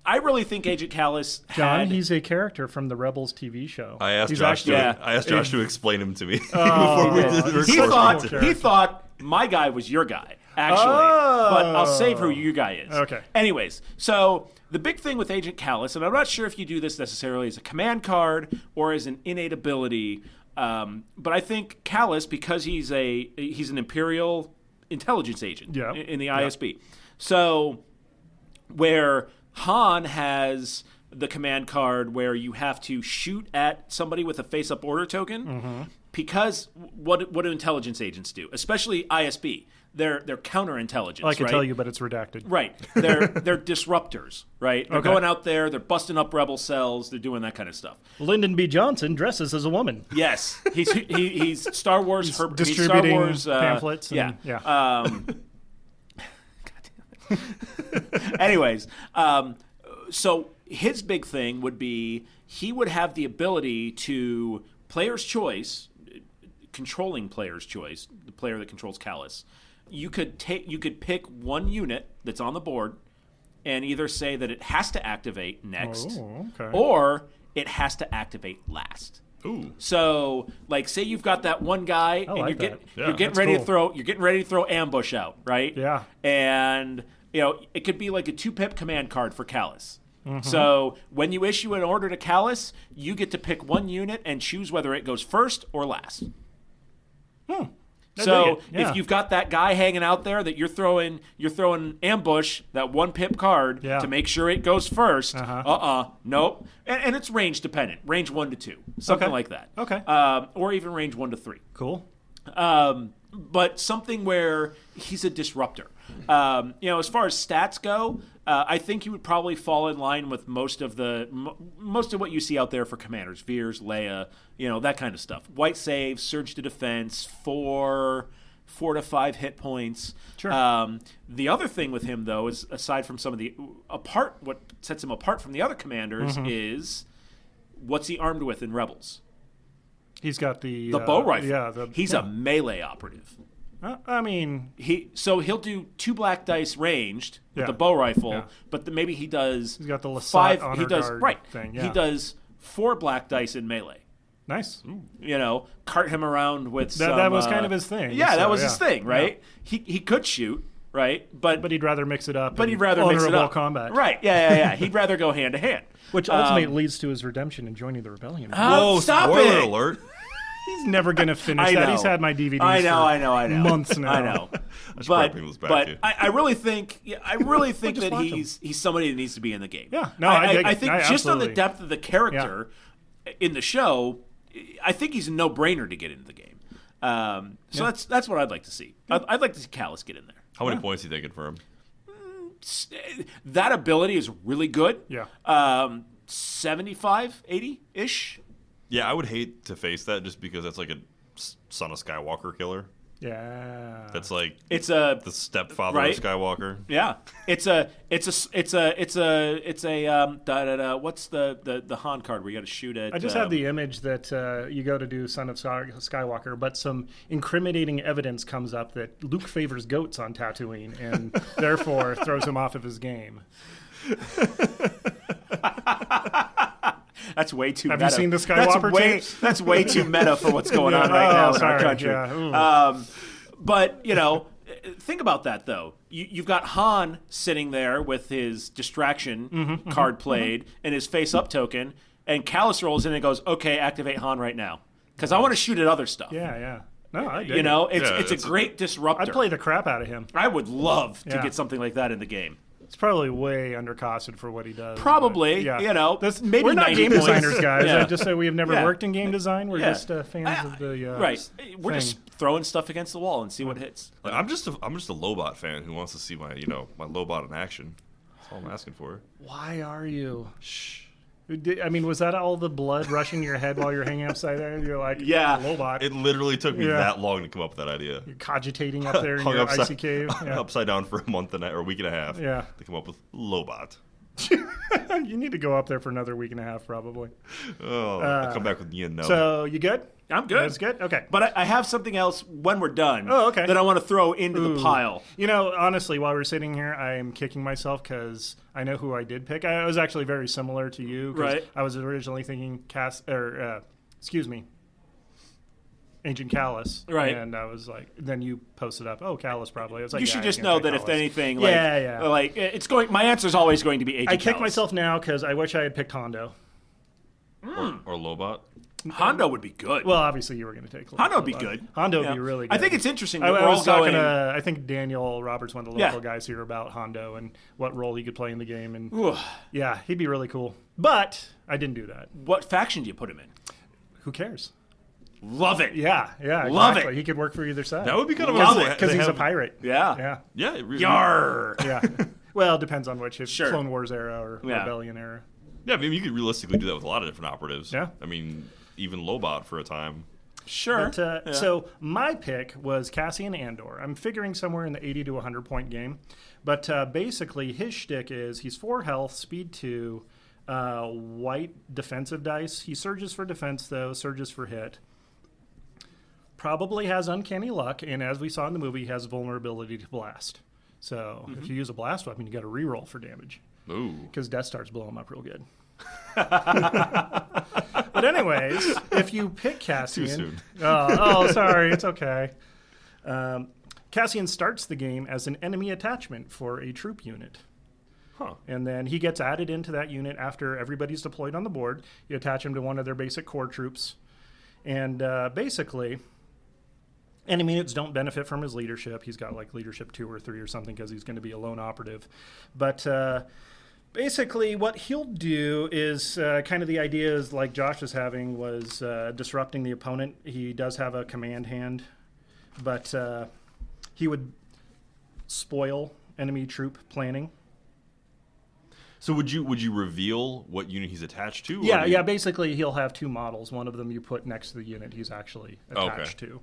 I really think Agent Callus John, had... he's a character from the Rebels TV show. I asked He's Josh. actually- I asked Josh to explain him to me Oh, before we did the he's recording. He thought my guy was your guy, actually. Oh. But I'll save who your guy is. Okay. Anyways, so the big thing with Agent Callus, and I'm not sure if you do this necessarily as a command card or as an innate ability, but I think Callus, because he's an Imperial intelligence agent Yeah. in the ISB. So where Han has the command card where you have to shoot at somebody with a face-up order token, because what do intelligence agents do? Especially ISB. They're counterintelligence. I can right? tell you, but it's redacted. Right. They're disruptors, right? They're Okay. going out there, they're busting up rebel cells, they're doing that kind of stuff. Lyndon B. Johnson dresses as a woman. Yes. He's Star Wars He's distributing he's Star Wars, pamphlets. And, yeah. Anyways, so his big thing would be he would have the ability to player's choice, controlling player's choice, the player that controls Callus. You could pick one unit that's on the board and either say that it has to activate next, Oh, okay. or it has to activate last. Ooh. So, like, say you've got that one guy, and like you're that. Yeah, getting that's ready cool. to throw ambush out, right? Yeah. And it could be like a 2-pip command card for Callus. So when you issue an order to Callus, you get to pick one unit and choose whether it goes first or last. So if you've got that guy hanging out there that you're throwing ambush, that 1-pip card to make sure it goes first. Nope. And it's range dependent, range 1 to 2, something like that. Okay. Or even range 1 to 3. Cool. But something where he's a disruptor. As far as stats go, I think he would probably fall in line with most of what you see out there for commanders, Veers, Leia, that kind of stuff. White save, surge to defense, 4 to 5 hit points. Sure. The other thing with him, though, is aside from some of what sets him apart from the other commanders is what's he armed with in Rebels? He's got the bow rifle. Yeah, he's a melee operative. He'll do 2 black dice ranged with the bow rifle, but maybe he does. He's got the Lasat 5. honor He does guard thing. Yeah. He does 4 black dice in melee. Nice. Cart him around with that was kind of his thing. Yeah, that was his thing, right? Yeah. He could shoot, right? But he'd rather mix it up. But he'd rather mix it up. Combat. Right? Yeah. He'd rather go hand to hand, which ultimately leads to his redemption and joining the rebellion. Whoa! Stop spoiler it! alert. He's never going to finish that. He's had my DVDs I know. months now. I know. But I really think that he's somebody that needs to be in the game. Yeah. No, I think just on the depth of the character in the show, I think he's a no-brainer to get into the game. So that's what I'd like to see. I'd like to see Callus get in there. How many points are you taking for him? That ability is really good. Yeah. 75, 80-ish. Yeah, I would hate to face that just because that's like a Son of Skywalker killer. Yeah. That's like the stepfather of Skywalker. Yeah. It's a what's the Han card where you got to shoot at? I just have the image that you go to do Son of Skywalker, but some incriminating evidence comes up that Luke favors goats on Tatooine and therefore throws him off of his game. That's way too meta. Have you seen the Skywalker tapes? That's way too meta for what's going on right now in our country. Yeah. But, think about that, though. You've got Han sitting there with his distraction card played and his face-up token, and Callus rolls in and goes, okay, activate Han right now. Because I want to shoot at other stuff. Yeah. No, I dig it's a great disruptor. I'd play the crap out of him. I would love to get something like that in the game. It's probably way undercosted for what he does. Probably, maybe we're not game designers, guys. Yeah. I just say we have never worked in game design. We're just fans of the right. We're just throwing stuff against the wall and see what hits. Like, I'm just a Lobot fan who wants to see my my Lobot in action. That's all I'm asking for. Why are you? Shh. I mean, was that all the blood rushing to your head while you're hanging upside down? You're like, Lobot. It literally took me that long to come up with that idea. You're cogitating up there in your icy cave. Yeah. Upside down for a month or a week and a half. Yeah. To come up with Lobot. You need to go up there for another week and a half, probably. I'll come back with you and no. So, you good? I'm good. That's good? Okay. But I have something else when we're done that I want to throw into the pile. Honestly, while we're sitting here, I am kicking myself because I know who I did pick. I was actually very similar to you. Right. I was originally thinking Agent Callus. Right. And I was like, then you posted up, Callus probably. I was like, you should just know that Callus. If anything, like it's going. My answer is always going to be Agent I Callus. kick myself now because I wish I had picked Hondo. Or Lobot. Hondo would be good. Well, obviously you were going to take Hondo would be good. Hondo would be really good. I think it's interesting. I was talking to, I think Daniel Roberts, one of the local guys here, about Hondo and what role he could play in the game. And he'd be really cool. But I didn't do that. What faction do you put him in? Who cares? Love it. Yeah, Love exactly. it. He could work for either side. That would be kind of awesome because he's a pirate. Yeah. It really, Yarr. Yeah. Well, it depends on which. Sure. Clone Wars era or Rebellion era. Yeah, I mean, you could realistically do that with a lot of different operatives. Yeah. I mean, even Lobot for a time. Sure. But, so my pick was Cassian Andor. I'm figuring somewhere in the 80 to 100 point game. But basically, his shtick is he's 4 health, speed 2, white defensive dice. He surges for defense, though, surges for hit. Probably has uncanny luck, and as we saw in the movie, he has vulnerability to blast. So if you use a blast weapon, you got to reroll for damage. Ooh. Because Death Star's blow him up real good. But anyways, if you pick Cassian... Too soon. Oh, sorry. It's okay. Cassian starts the game as an enemy attachment for a troop unit. Huh. And then he gets added into that unit after everybody's deployed on the board. You attach him to one of their basic core troops. And basically, enemy units don't benefit from his leadership. He's got like leadership 2 or 3 or something because he's going to be a lone operative. But basically, what he'll do is kind of the idea is like Josh was having was disrupting the opponent. He does have a command hand, but he would spoil enemy troop planning. So would you reveal what unit he's attached to? Yeah. Basically, he'll have 2 models. One of them you put next to the unit he's actually attached to.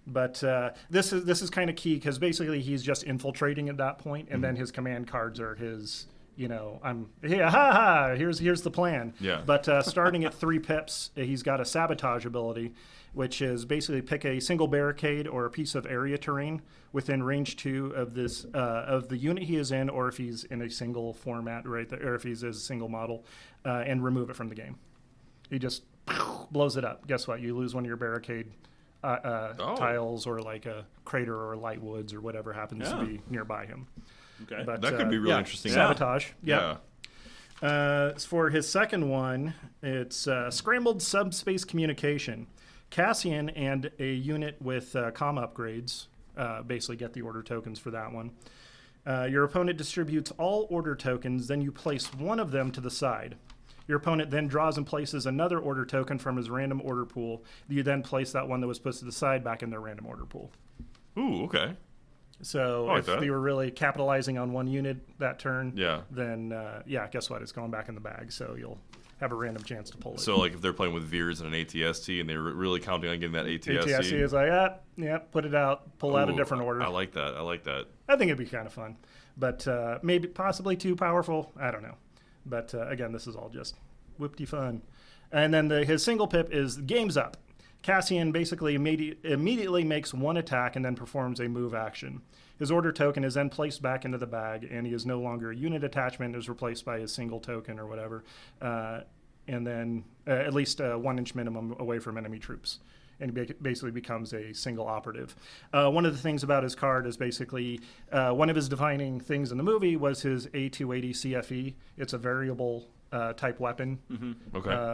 But this is kind of key because basically he's just infiltrating at that point, and then his command cards are his. Here's the plan. Yeah. But starting at 3 pips, he's got a sabotage ability, which is basically pick a single barricade or a piece of area terrain within range 2 of this of the unit he is in, or if he's in a single format, right there, or if he's a single model, and remove it from the game. He just blows it up. Guess what? You lose one of your barricade tiles, or like a crater or light woods or whatever happens to be nearby him. Okay, but, that could be really interesting. Sabotage. Yeah. For his second one, it's scrambled subspace communication. Cassian and a unit with comm upgrades basically get the order tokens for that one. Your opponent distributes all order tokens, then you place one of them to the side. Your opponent then draws and places another order token from his random order pool. You then place that one that was put to the side back in their random order pool. Ooh, okay. So like if that. we were really capitalizing on one unit that turn, Yeah. then guess what? It's going back in the bag, so you'll have a random chance to pull it. So like if they're playing with Veers and an ATST and they're really counting on getting that ATST. ATST is like, put it out, pull out a different order. I like that. I think it'd be kind of fun, but maybe possibly too powerful. I don't know. But again, this is all just whoop-de fun. And then his single pip is game's up. Cassian basically immediately makes one attack and then performs a move action. His order token is then placed back into the bag, and he is no longer a unit attachment. It is replaced by his single token or whatever, and then at least 1 inch minimum away from enemy troops. And he basically becomes a single operative. One of the things about his card is basically one of his defining things in the movie was his A280 CFE. It's a variable type weapon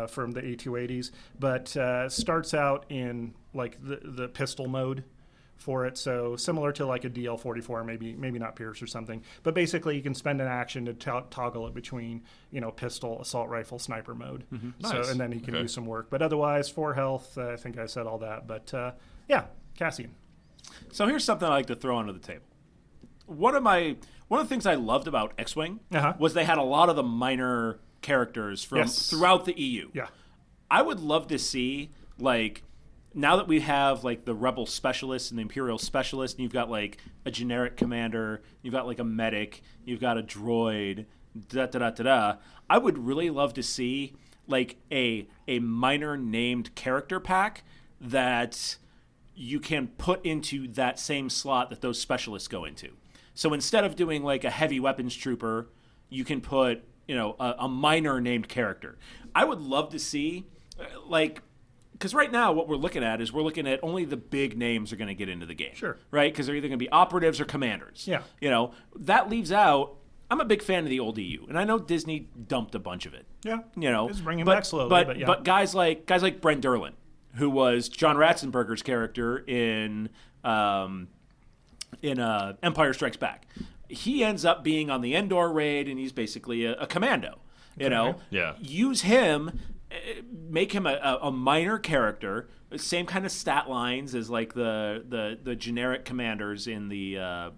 from the A280s, but starts out in like the pistol mode for it, so similar to like a DL-44, maybe not Pierce or something, but basically you can spend an action to toggle it between pistol, assault rifle, sniper mode. Nice. So and then he can do some work, but otherwise 4 health. I think I said all that, but Cassian. So here's something I like to throw onto the table. One of the things I loved about X-Wing was they had a lot of the minor characters from throughout the EU. Yeah, I would love to see, like, now that we have like the Rebel specialist and the Imperial specialist, and you've got like a generic commander, you've got like a medic, you've got a droid, I would really love to see like a minor named character pack that you can put into that same slot that those specialists go into. So instead of doing like a heavy weapons trooper, you can put a minor named character. I would love to see, because right now what we're looking at only the big names are going to get into the game. Sure. Right? Because they're either going to be operatives or commanders. Yeah. That leaves out, I'm a big fan of the old EU, and I know Disney dumped a bunch of it. Yeah. It's bringing back slowly, but guys like Brent Derlin, who was John Ratzenberger's character in Empire Strikes Back. He ends up being on the Endor raid, and he's basically a commando. Yeah. Use him, make him a minor character, same kind of stat lines as like the generic commanders in the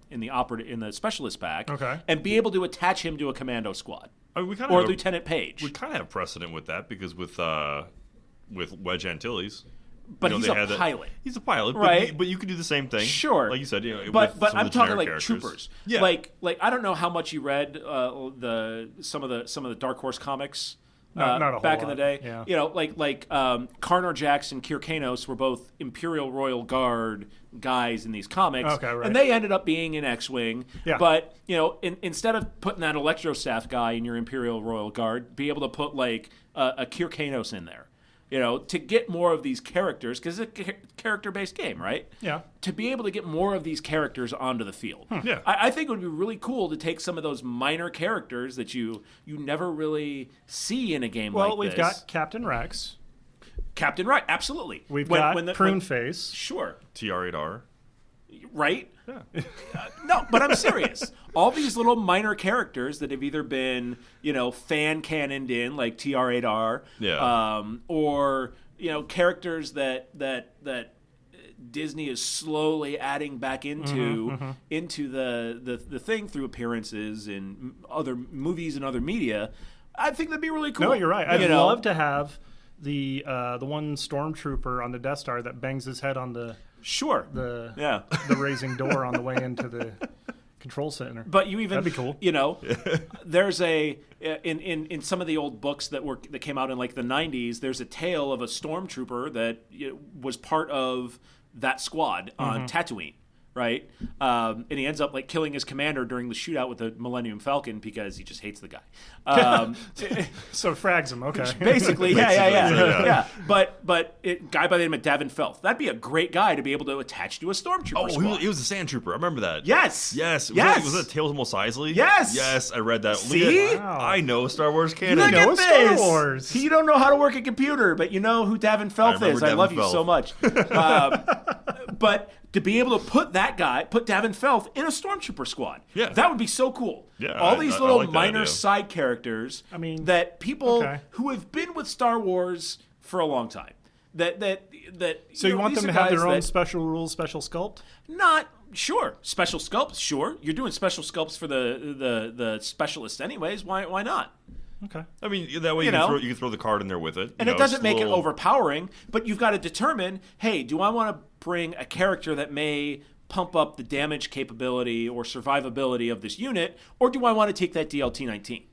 specialist pack. Okay. And be able to attach him to a commando squad. I mean, or Lieutenant Page. We kind of have precedent with that because with Wedge Antilles. But he's a pilot. He's a pilot, right? But you could do the same thing. Sure, like you said. But I'm talking like characters. troopers. Yeah. Like I don't know how much you read some of the Dark Horse comics. Not a whole back lot. in the day. Yeah. Karnor Jax and Kyrkanos were both Imperial Royal Guard guys in these comics. Okay, right. And they ended up being in X-Wing. Yeah. But instead of putting that Electro Staff guy in your Imperial Royal Guard, be able to put like a Kyrkanos in there. to get more of these characters, because it's a character-based game, right? Yeah. To be able to get more of these characters onto the field. Yeah. I think it would be really cool to take some of those minor characters that you never really see in a game like this. Well, we've got Captain Rex. Captain Right, absolutely. We've got Prune Face. Sure. TR8R. Right? Yeah. No, but I'm serious. All these little minor characters that have either been, fan canoned in, like TR8R, or characters that Disney is slowly adding back into the thing through appearances in other movies and other media. I think that'd be really cool. No, you're right. I'd love to have the one stormtrooper on the Death Star that bangs his head on the the raising door on the way into the control center. But you even that'd be cool. There's in some of the old books that came out in like the 90s. There's a tale of a stormtrooper that was part of that squad on Tatooine. Right, and he ends up like killing his commander during the shootout with the Millennium Falcon because he just hates the guy. So frags him, okay. Basically, yeah. But guy by the name of Davin Felth. That'd be a great guy to be able to attach to a stormtrooper. Oh, he was a sand trooper. I remember that. Yes. Was that Tales of Mos Eisley? Yes. I read that. See, I know Star Wars canon. Look at Star Wars. You don't know how to work a computer, but you know who Davin Felth is. I love you so much. But to be able to put Davin Felth in a stormtrooper squad, that would be so cool. Yeah, all these little like minor side characters. I mean, that people who have been with Star Wars for a long time. So you want them to have their own special rules, special sculpt? Not sure. Special sculpts, sure. You're doing special sculpts for the specialists anyways. Why not? Okay. I mean, that way you can throw the card in there with it. And it doesn't make it overpowering, but you've got to determine, hey, do I want to bring a character that may pump up the damage capability or survivability of this unit, or do I want to take that DLT-19?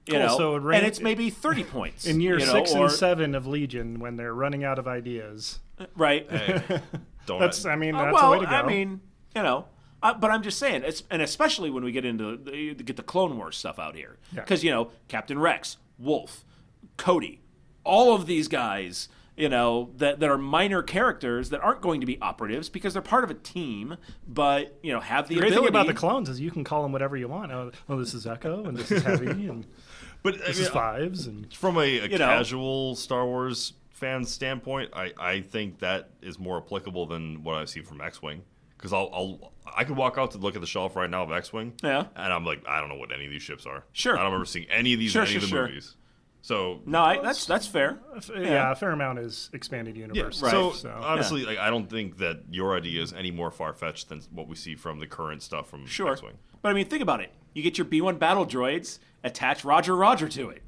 So and it's maybe 30 points. In year 6 and 7 of Legion, when they're running out of ideas. Right. Hey, that's the way to go. I mean, but I'm just saying, and especially when we get into the Clone Wars stuff out here, because Captain Rex, Wolf, Cody, all of these guys, that are minor characters that aren't going to be operatives because they're part of a team, but have the ability. The great thing about the clones is you can call them whatever you want. Oh, this is Echo, and this is Heavy, and this is Fives, and from a casual Star Wars fan standpoint, I think that is more applicable than what I've seen from X-Wing. Because I could walk out to look at the shelf right now of X-Wing, and I'm like, I don't know what any of these ships are. Sure, I don't remember seeing any of these in any of the movies. So no, that's fair. A fair amount is expanded universe. Yeah, right. So honestly, I don't think that your idea is any more far fetched than what we see from the current stuff from X-Wing. But I mean, think about it. You get your B-1 battle droids, attach Roger to it.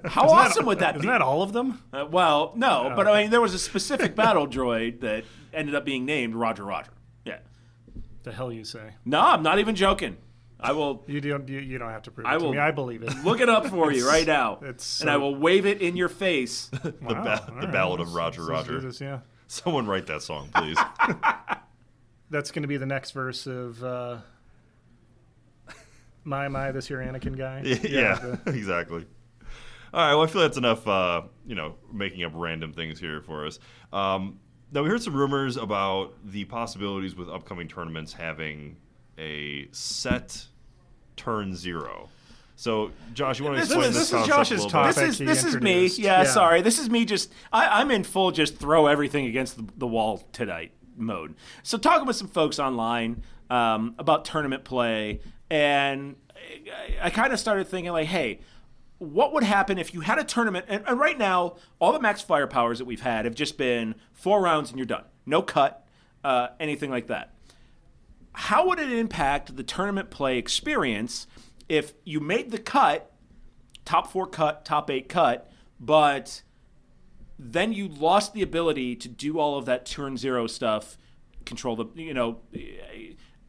How awesome would that be? Isn't that all of them? Well, no, but I mean, there was a specific battle droid that ended up being named Roger. Yeah. The hell you say? No, I'm not even joking. I will. You don't have to prove it to me. I believe it. Look it up for you right now, and I will wave it in your face. The Ballad of Roger. Yeah. Someone write that song, please. That's going to be the next verse of My, this here Anakin guy. Yeah, exactly. All right, well, I feel that's enough, making up random things here for us. Now, we heard some rumors about the possibilities with upcoming tournaments having a set turn 0. So, Josh, you want to explain this concept This is Josh's topic. This is me. Yeah, sorry. This is me just... I'm in full just throw everything against the wall tonight mode. So, talking with some folks online about tournament play, and I kind of started thinking like, hey, what would happen if you had a tournament? And right now, all the max firepowers that we've had have just been 4 rounds and you're done. No cut, anything like that. How would it impact the tournament play experience if you made the cut, top 4 cut, top 8 cut, but then you lost the ability to do all of that turn 0 stuff, control the,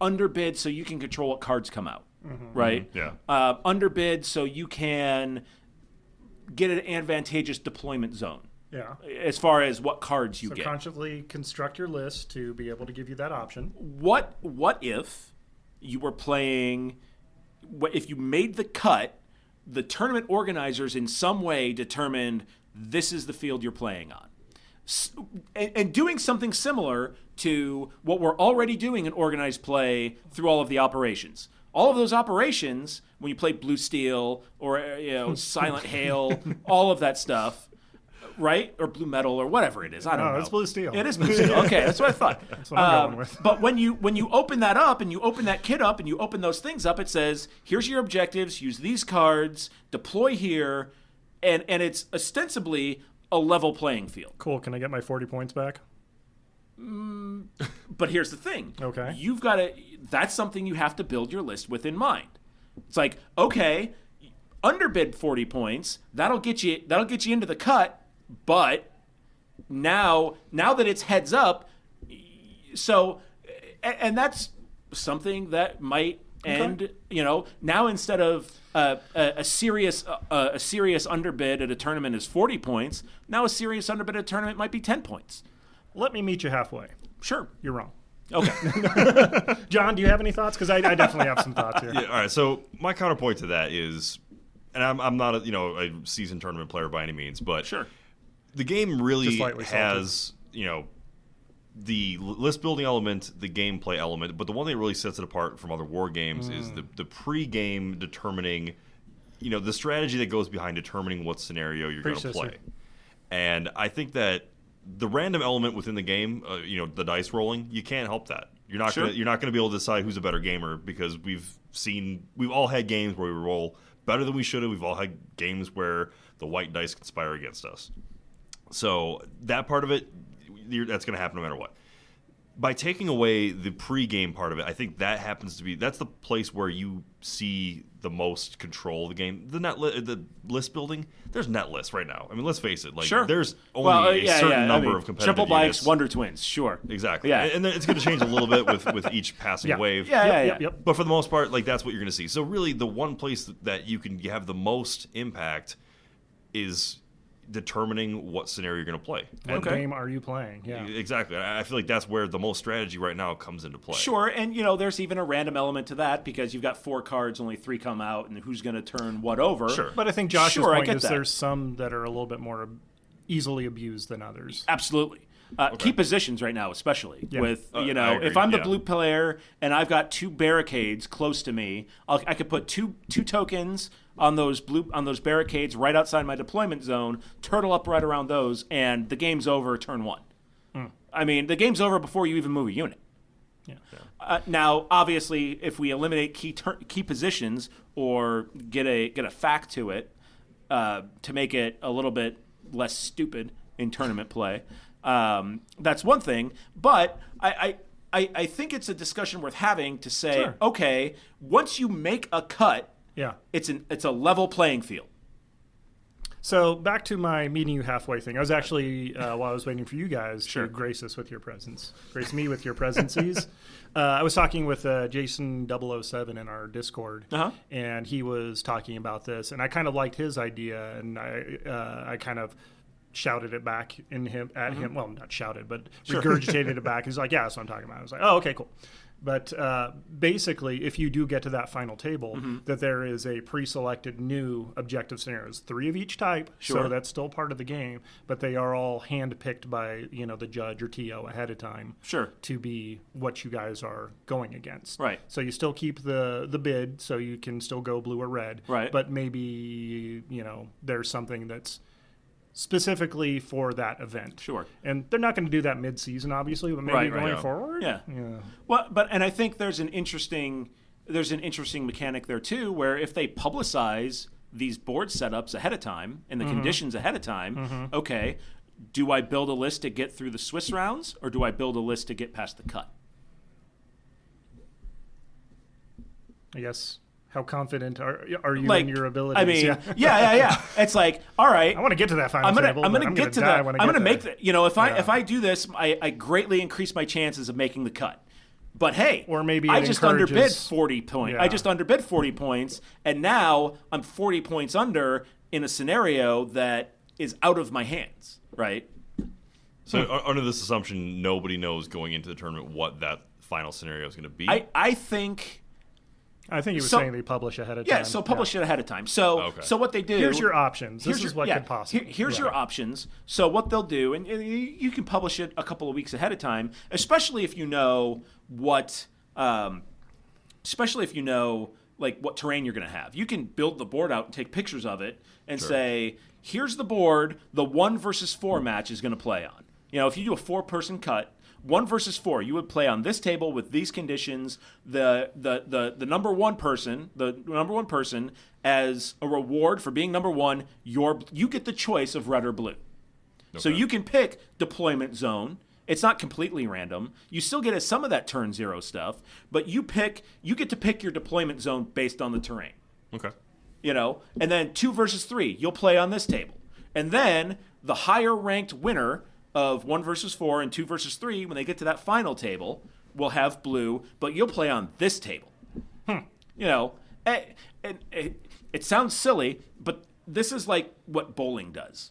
underbid so you can control what cards come out, right? Yeah. Underbid so you can get an advantageous deployment zone. Yeah. As far as what cards you get. So consciously construct your list to be able to give you that option. What if you were playing, if you made the cut, the tournament organizers in some way determined this is the field you're playing on. And doing something similar to what we're already doing in organized play through all of the operations. All of those operations, when you play Blue Steel or Silent Hail, all of that stuff, right? Or Blue Metal or whatever it is. I don't know. It's Blue Steel. It is Blue Steel. Okay, that's what I thought. That's what I'm going with. But when you open that up and you open that kit up and you open those things up, it says, here's your objectives, use these cards, deploy here, and it's ostensibly a level playing field. Cool. Can I get my 40 points back? But here's the thing. Okay. You've got to. That's something you have to build your list with in mind. It's like, okay, underbid 40 points. That'll get you into the cut. But now that it's heads up, so and that's something that might end. Now instead of a serious underbid at a tournament is 40 points. Now a serious underbid at a tournament might be 10 points. Let me meet you halfway. Sure. You're wrong. Okay. John, do you have any thoughts? Because I definitely have some thoughts here. Yeah, all right. So my counterpoint to that is, and I'm not a seasoned tournament player by any means, but Sure. The game really Just has the list building element, the gameplay element, but the one thing that really sets it apart from other war games is the pre-game determining, the strategy that goes behind determining what scenario you're going to play. And I think that the random element within the game, the dice rolling, you can't help that. You're not Sure. gonna be able to decide who's a better gamer because we've all had games where we roll better than we should have. We've all had games where the white dice conspire against us. So that part of it, that's going to happen no matter what. By taking away the pre-game part of it, I think that's the place where you see the most control of the game. The list building, there's net lists right now. I mean, let's face it. Sure. There's only a certain number of competitive triple bikes, units. Wonder Twins, sure. Exactly. Yeah. And then it's going to change a little bit with each passing wave. Yep. But for the most part, that's what you're going to see. So really, the one place that you have the most impact is determining what scenario you're going to play. What game are you playing? Yeah. Exactly. I feel like that's where the most strategy right now comes into play. Sure, and there's even a random element to that because you've got 4 cards, only 3 come out, and who's going to turn what over. Sure. But I think Josh's point is that. there's some that are a little bit more easily abused than others. Absolutely. Key positions right now, especially with I agree, if I'm the blue player and I've got 2 barricades close to me, I could put two tokens on those barricades right outside my deployment zone, turtle up right around those, and the game's over turn 1. I mean, the game's over before you even move a unit. Yeah. Now, obviously, if we eliminate key positions or get a fact to it to make it a little bit less stupid in tournament play. That's one thing, but I think it's a discussion worth having to say, Sure. okay, once you make a cut, it's a level playing field. So back to my meeting you halfway thing. I was actually, while I was waiting for you guys to grace us with your presence, grace me with your presences. I was talking with Jason 007 in our Discord, and he was talking about this, and I kind of liked his idea, and I kind of shouted it back at him. Well, not shouted, but regurgitated it back. He's like, yeah, that's what I'm talking about. I was like, oh, okay, cool. But basically, if you do get to that final table, that there is a pre-selected new objective scenarios, 3 of each type, so that's still part of the game, but they are all hand-picked by the judge or TO ahead of time to be what you guys are going against. Right. So you still keep the bid, so you can still go blue or red, right. But maybe there's something that's specifically for that event. Sure. And they're not going to do that mid-season, obviously, but maybe going forward. Yeah. Well, and I think there's an interesting mechanic there too, where if they publicize these board setups ahead of time and the conditions ahead of time, okay, do I build a list to get through the Swiss rounds, or do I build a list to get past the cut? I guess. How confident are you in your abilities? I mean, yeah. It's like, all right, I want to get to that final table. I'm going to get to that. I'm going to make that. If I do this, I greatly increase my chances of making the cut. But hey, or maybe I just underbid 40 points. Yeah. I just underbid 40 points, and now I'm 40 points under in a scenario that is out of my hands. Right. So under this assumption, nobody knows going into the tournament what that final scenario is going to be. I think. I think he was saying they publish ahead of time. Yeah, so publish it ahead of time. So what they do... Here's your options. This is what could possibly... Here's your options. So what they'll do, and you can publish it a couple of weeks ahead of time, especially if you know what... especially if you know like what terrain you're going to have. You can build the board out and take pictures of it and say, here's the board the 1 versus 4 match is going to play on. You know, if you do a 4-person cut, 1 versus 4, you would play on this table with these conditions. The number one person, as a reward for being number 1, you get the choice of red or blue. Okay. So you can pick deployment zone. It's not completely random. You still get some of that turn 0 stuff, but you get to pick your deployment zone based on the terrain. Okay. You know, and then 2 versus 3, you'll play on this table. And then the higher ranked winner of 1 versus 4 and 2 versus 3, when they get to that final table, will have blue, but you'll play on this table. You know, it sounds silly, but this is like what bowling does.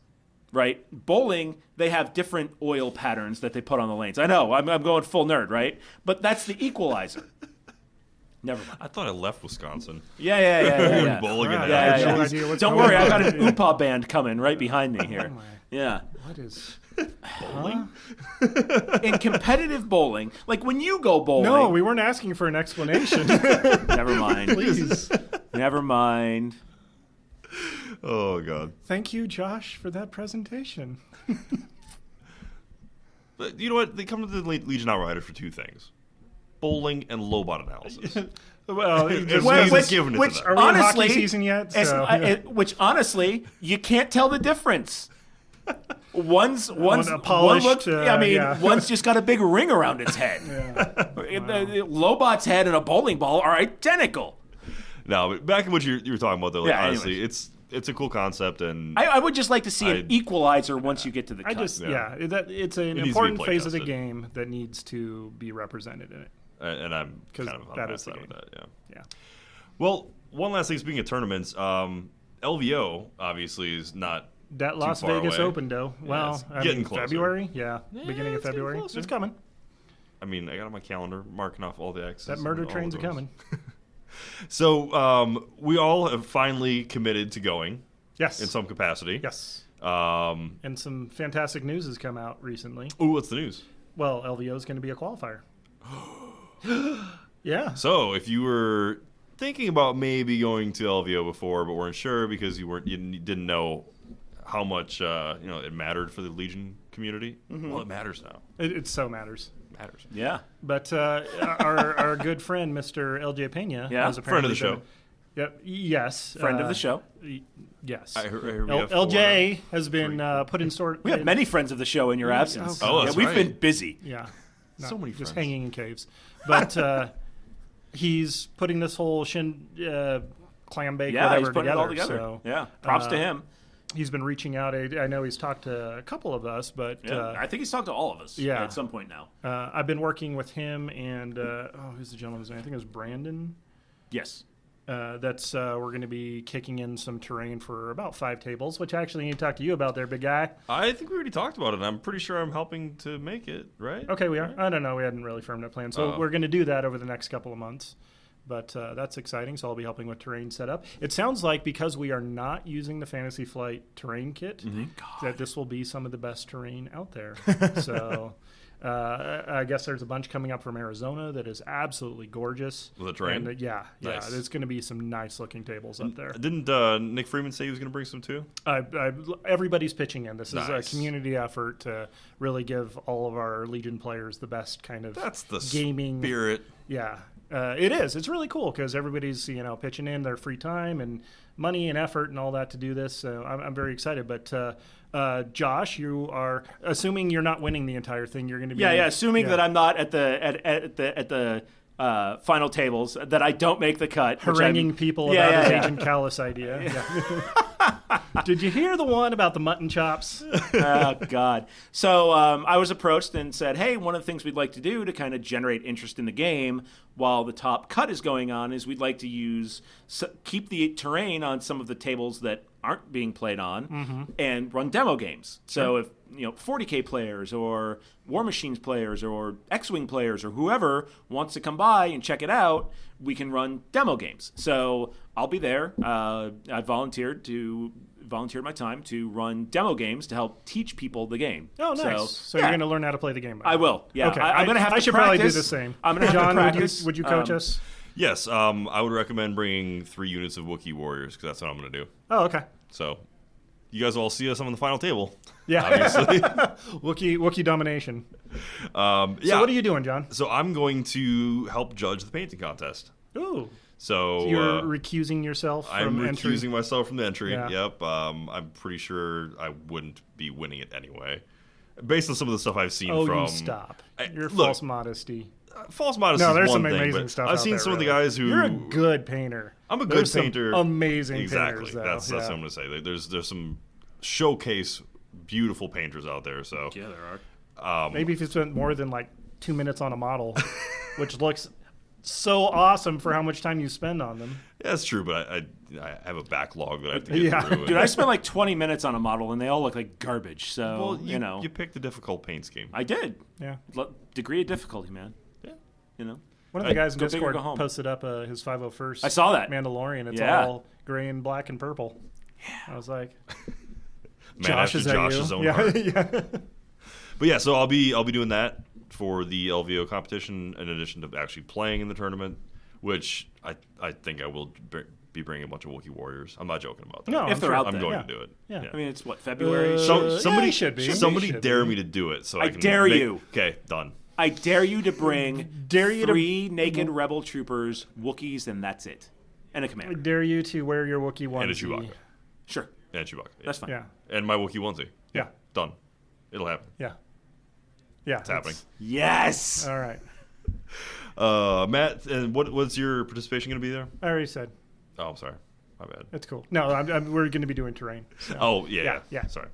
Right? Bowling, they have different oil patterns that they put on the lanes. I know, I'm going full nerd, right? But that's the equalizer. Never mind. I thought I left Wisconsin. Yeah. Bowling in yeah. Don't worry, I got an Oompa band coming right behind me here. Yeah. What is... Bowling? In competitive bowling, like when you go bowling... No, we weren't asking for an explanation. Never mind. Please. Never mind. Oh, God. Thank you, Josh, for that presentation. But you know what? They come to the Legion Outriders for 2 things. Bowling and Lobot analysis. Well, which are we in hockey season yet? Which honestly, you can't tell the difference. One's polished. One's just got a big ring around its head. Lobot's head and a bowling ball are identical. No, but back in what you were talking about, though, honestly, it's a cool concept, and I would just like to see an equalizer once you get to the cut. It's an important phase of the game that needs to be represented in it. And I'm kind of on that side with that. Yeah. Well, one last thing. Speaking of tournaments, LVO obviously is not that Las too far Vegas away. Open, though. Well, getting closer. February, beginning of February. It's coming. I mean, I got on my calendar marking off all the X's. That murder train's coming. So we all have finally committed to going. Yes. In some capacity. Yes. And some fantastic news has come out recently. Ooh, what's the news? Well, LVO is going to be a qualifier. Yeah. So if you were thinking about maybe going to LVO before, but weren't sure because you didn't know how much it mattered for the Legion community, well, it matters now. It so matters. Matters. Yeah. But our good friend, Mr. LJ Pena, was friend of the show. Yes. Friend of the show. Yes. I heard LJ has been put in sort. We have many friends of the show in your absence. That's we've right. been busy. Yeah. So many just friends. hanging in caves. But he's putting this whole clam bake whatever he's putting together. it all together. So, yeah. Props to him. He's been reaching out. I know he's talked to a couple of us, but I think he's talked to all of us at some point now. I've been working with him and who's the gentleman's name? I think it was Brandon. Yes. We're going to be kicking in some terrain for about 5 tables, which I actually need to talk to you about there, big guy. I think we already talked about it. I'm pretty sure I'm helping to make it, right? Okay, we are. I don't know. We hadn't really firmed up plans. So we're going to do that over the next couple of months. But that's exciting, so I'll be helping with terrain setup. It sounds like because we are not using the Fantasy Flight terrain kit, that this will be some of the best terrain out there. So I guess there's a bunch coming up from Arizona that is absolutely gorgeous. With the terrain? And, Nice. There's going to be some nice-looking tables up there. Didn't Nick Freeman say he was going to bring some too? Everybody's pitching in. This is Nice. a community effort to really give all of our Legion players the best kind of That's the gaming spirit. Yeah. It is. It's really cool because everybody's pitching in their free time and money and effort and all that to do this. So I'm very excited. But Josh, you are assuming you're not winning the entire thing. You're going to be assuming that I'm not at the final tables, that I don't make the cut. Haranguing people about his Agent Callus idea. Yeah. Did you hear the one about the mutton chops? Oh, God. So I was approached and said, hey, one of the things we'd like to do to kind of generate interest in the game while the top cut is going on is we'd like to keep the terrain on some of the tables that aren't being played on and run demo games. So if 40K players or War Machines players or X-Wing players or whoever wants to come by and check it out, we can run demo games. So I'll be there. I volunteered my time to run demo games to help teach people the game. Oh, nice. So you're going to learn how to play the game. I will. Yeah. Okay. I'm going to have to I should practice. probably do the same. I'm going to have to practice. Would you coach us? Yes, I would recommend bringing 3 units of Wookiee warriors because that's what I'm going to do. Oh, okay. So you guys will all see us on the final table. Yeah. Obviously. Wookiee domination. Yeah. So what are you doing, John? So I'm going to help judge the painting contest. Ooh. So you're recusing yourself from entry? I'm recusing myself from the entry. Yeah. Yep. I'm pretty sure I wouldn't be winning it anyway, based on some of the stuff I've seen from. Oh, you stop. Your false modesty. False modesty. No, there's is one some thing, amazing but stuff. I've seen some of the guys who. You're a good painter. I'm a good Some painter. amazing exactly. painters. Though. That's what I'm going to say. There's some showcase beautiful painters out there. So yeah, there are. Maybe if you spent more than like 2 minutes on a model, which looks so awesome for how much time you spend on them. Yeah, that's true, but I have a backlog that I have to get through. Dude, I spent like 20 minutes on a model, and they all look like garbage. So, well, you picked a difficult paint scheme. I did. Yeah. Degree of difficulty, man. Yeah. One of the guys in go big or Discord go home. posted up his 501st. I saw that. Mandalorian. It's all gray and black and purple. Yeah. I was like, Josh, is that you? His own yeah. heart. Yeah. But yeah, so I'll be doing that for the LVO competition in addition to actually playing in the tournament, which I think I will be bringing a bunch of Wookiee warriors. I'm not joking about that. No, if they're out there. I'm going to do it. Yeah. I mean, it's what, February? Somebody should be. Somebody Should dare be. me to do it so I I can dare you. Okay, done. I dare you to bring to- 3 naked rebel troopers, Wookiees, and that's it. And a I commander. dare you to wear your Wookiee onesie. And a Chewbacca. Sure. And Chewbacca. Yeah. That's fine. Yeah. And my Wookiee onesie. Yeah. Done. It'll happen. Yeah. Yeah. It's happening. Yes. All right. Matt, and what's your participation going to be there? I already said. Oh, I'm sorry. My bad. It's cool. No, we're going to be doing terrain. So. Oh, yeah. Yeah. Sorry.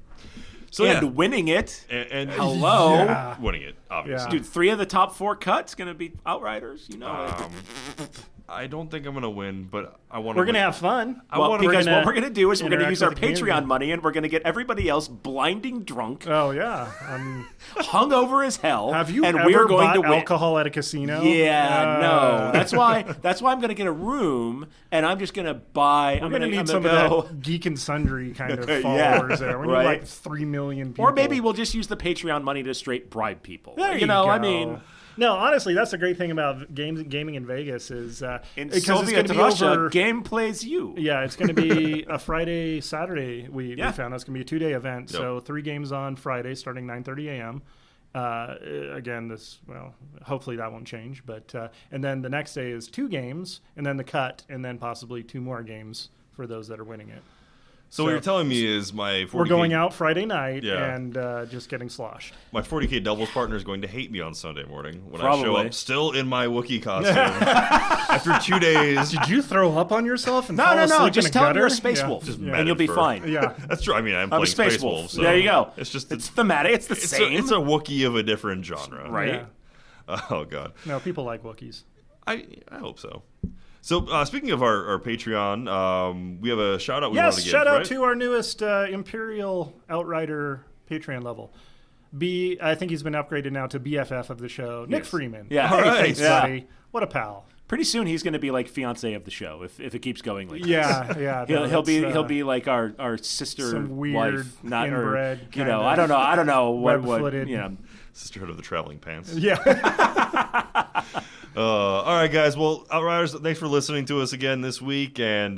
So and winning it. And hello. Yeah. Winning it, obviously. Yeah. Dude, 3 of the top 4 cuts going to be Outriders. You know it. I don't think I'm going to win, but I want to We're going to have fun. Because what we're going to do is we're going to interact use our with the community. Patreon money, and we're going to get everybody else blinding drunk, Oh, yeah. hungover as hell. Have you and ever we're going bought to win. alcohol at a casino? Yeah, no. That's why I'm going to get a room, and I'm just going to buy. We're I'm going to need some go, of that Geek and Sundry kind of Yeah, followers there. We need right. like 3 million people. or maybe we'll just use the Patreon money to straight bribe people. There you know, go. I mean. No, honestly, that's the great thing about gaming in Vegas is In because Soviet it's going to be Russia, over. game plays you. Yeah, it's going to be a Friday, Saturday. We found it's going to be a 2-day event. Yep. So 3 games on Friday, starting 9:30 a.m. Again, hopefully that won't change. But and then the next day is 2 games, and then the cut, and then possibly 2 more games for those that are winning it. So what you're telling me is my 40K, We're going out Friday night Yeah. and just getting sloshed. my 40K doubles partner is going to hate me on Sunday morning when I Probably. show up still in my Wookiee costume after 2 days. Did you throw up on yourself and No, fall no, asleep no. in Just a tell him gutter? you're a space Yeah. wolf, Just and you'll be fur. fine. Yeah. That's true. I mean, I'm I'm playing a space Space wolf. Wolf. So there you go. It's just it's thematic. It's the same. It's a Wookiee of a different genre. right. Yeah. Oh god. No, people like Wookiees. I hope so. So speaking of our Patreon, we have a shout out. We want to Yes, give, shout out right? to our newest Imperial Outrider Patreon level. I think he's been upgraded now to BFF of the show, Nick Yes. Freeman. Yeah. Hey, All right. thanks, Yeah. buddy. What a pal. Pretty soon he's going to be like fiance of the show if it keeps going like Yeah, this. yeah. He'll be like our sister some weird wife, not inbred or, kind I don't know what web-footed. Sisterhood of the Traveling Pants. Yeah. All right, guys. Well, Outriders, thanks for listening to us again this week, and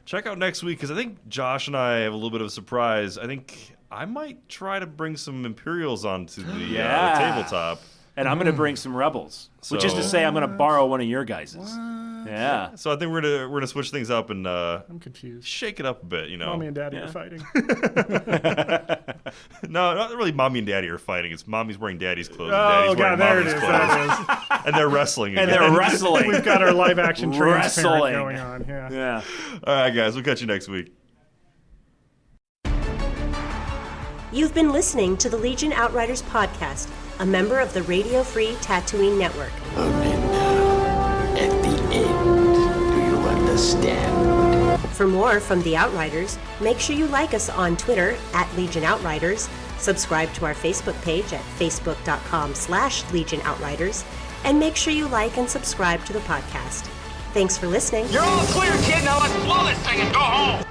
check out next week because I think Josh and I have a little bit of a surprise. I think I might try to bring some Imperials onto the tabletop. And I'm going to bring some rebels, which is to say I'm going to borrow one of your guys's. Yeah. So I think we're gonna switch things up and I'm confused. shake it up a bit. You know, Mommy and Daddy are fighting. No, not really. Mommy and Daddy are fighting. It's mommy's wearing daddy's clothes. Oh, and daddy's God, wearing there it mommy's is. clothes. There it is. And they're wrestling. And again. they're wrestling. We've got our live action transparent Wrestling. going on. Yeah. Yeah. All right, guys. We'll catch you next week. You've been listening to the Legion Outriders podcast, a member of the Radio Free Tatooine Network. Only now, at the end, do you understand? For more from the Outriders, make sure you like us on Twitter at Legion Outriders, subscribe to our Facebook page at facebook.com/Legion Outriders, and make sure you like and subscribe to the podcast. Thanks for listening. You're all clear, kid. Now let's blow this thing and go home.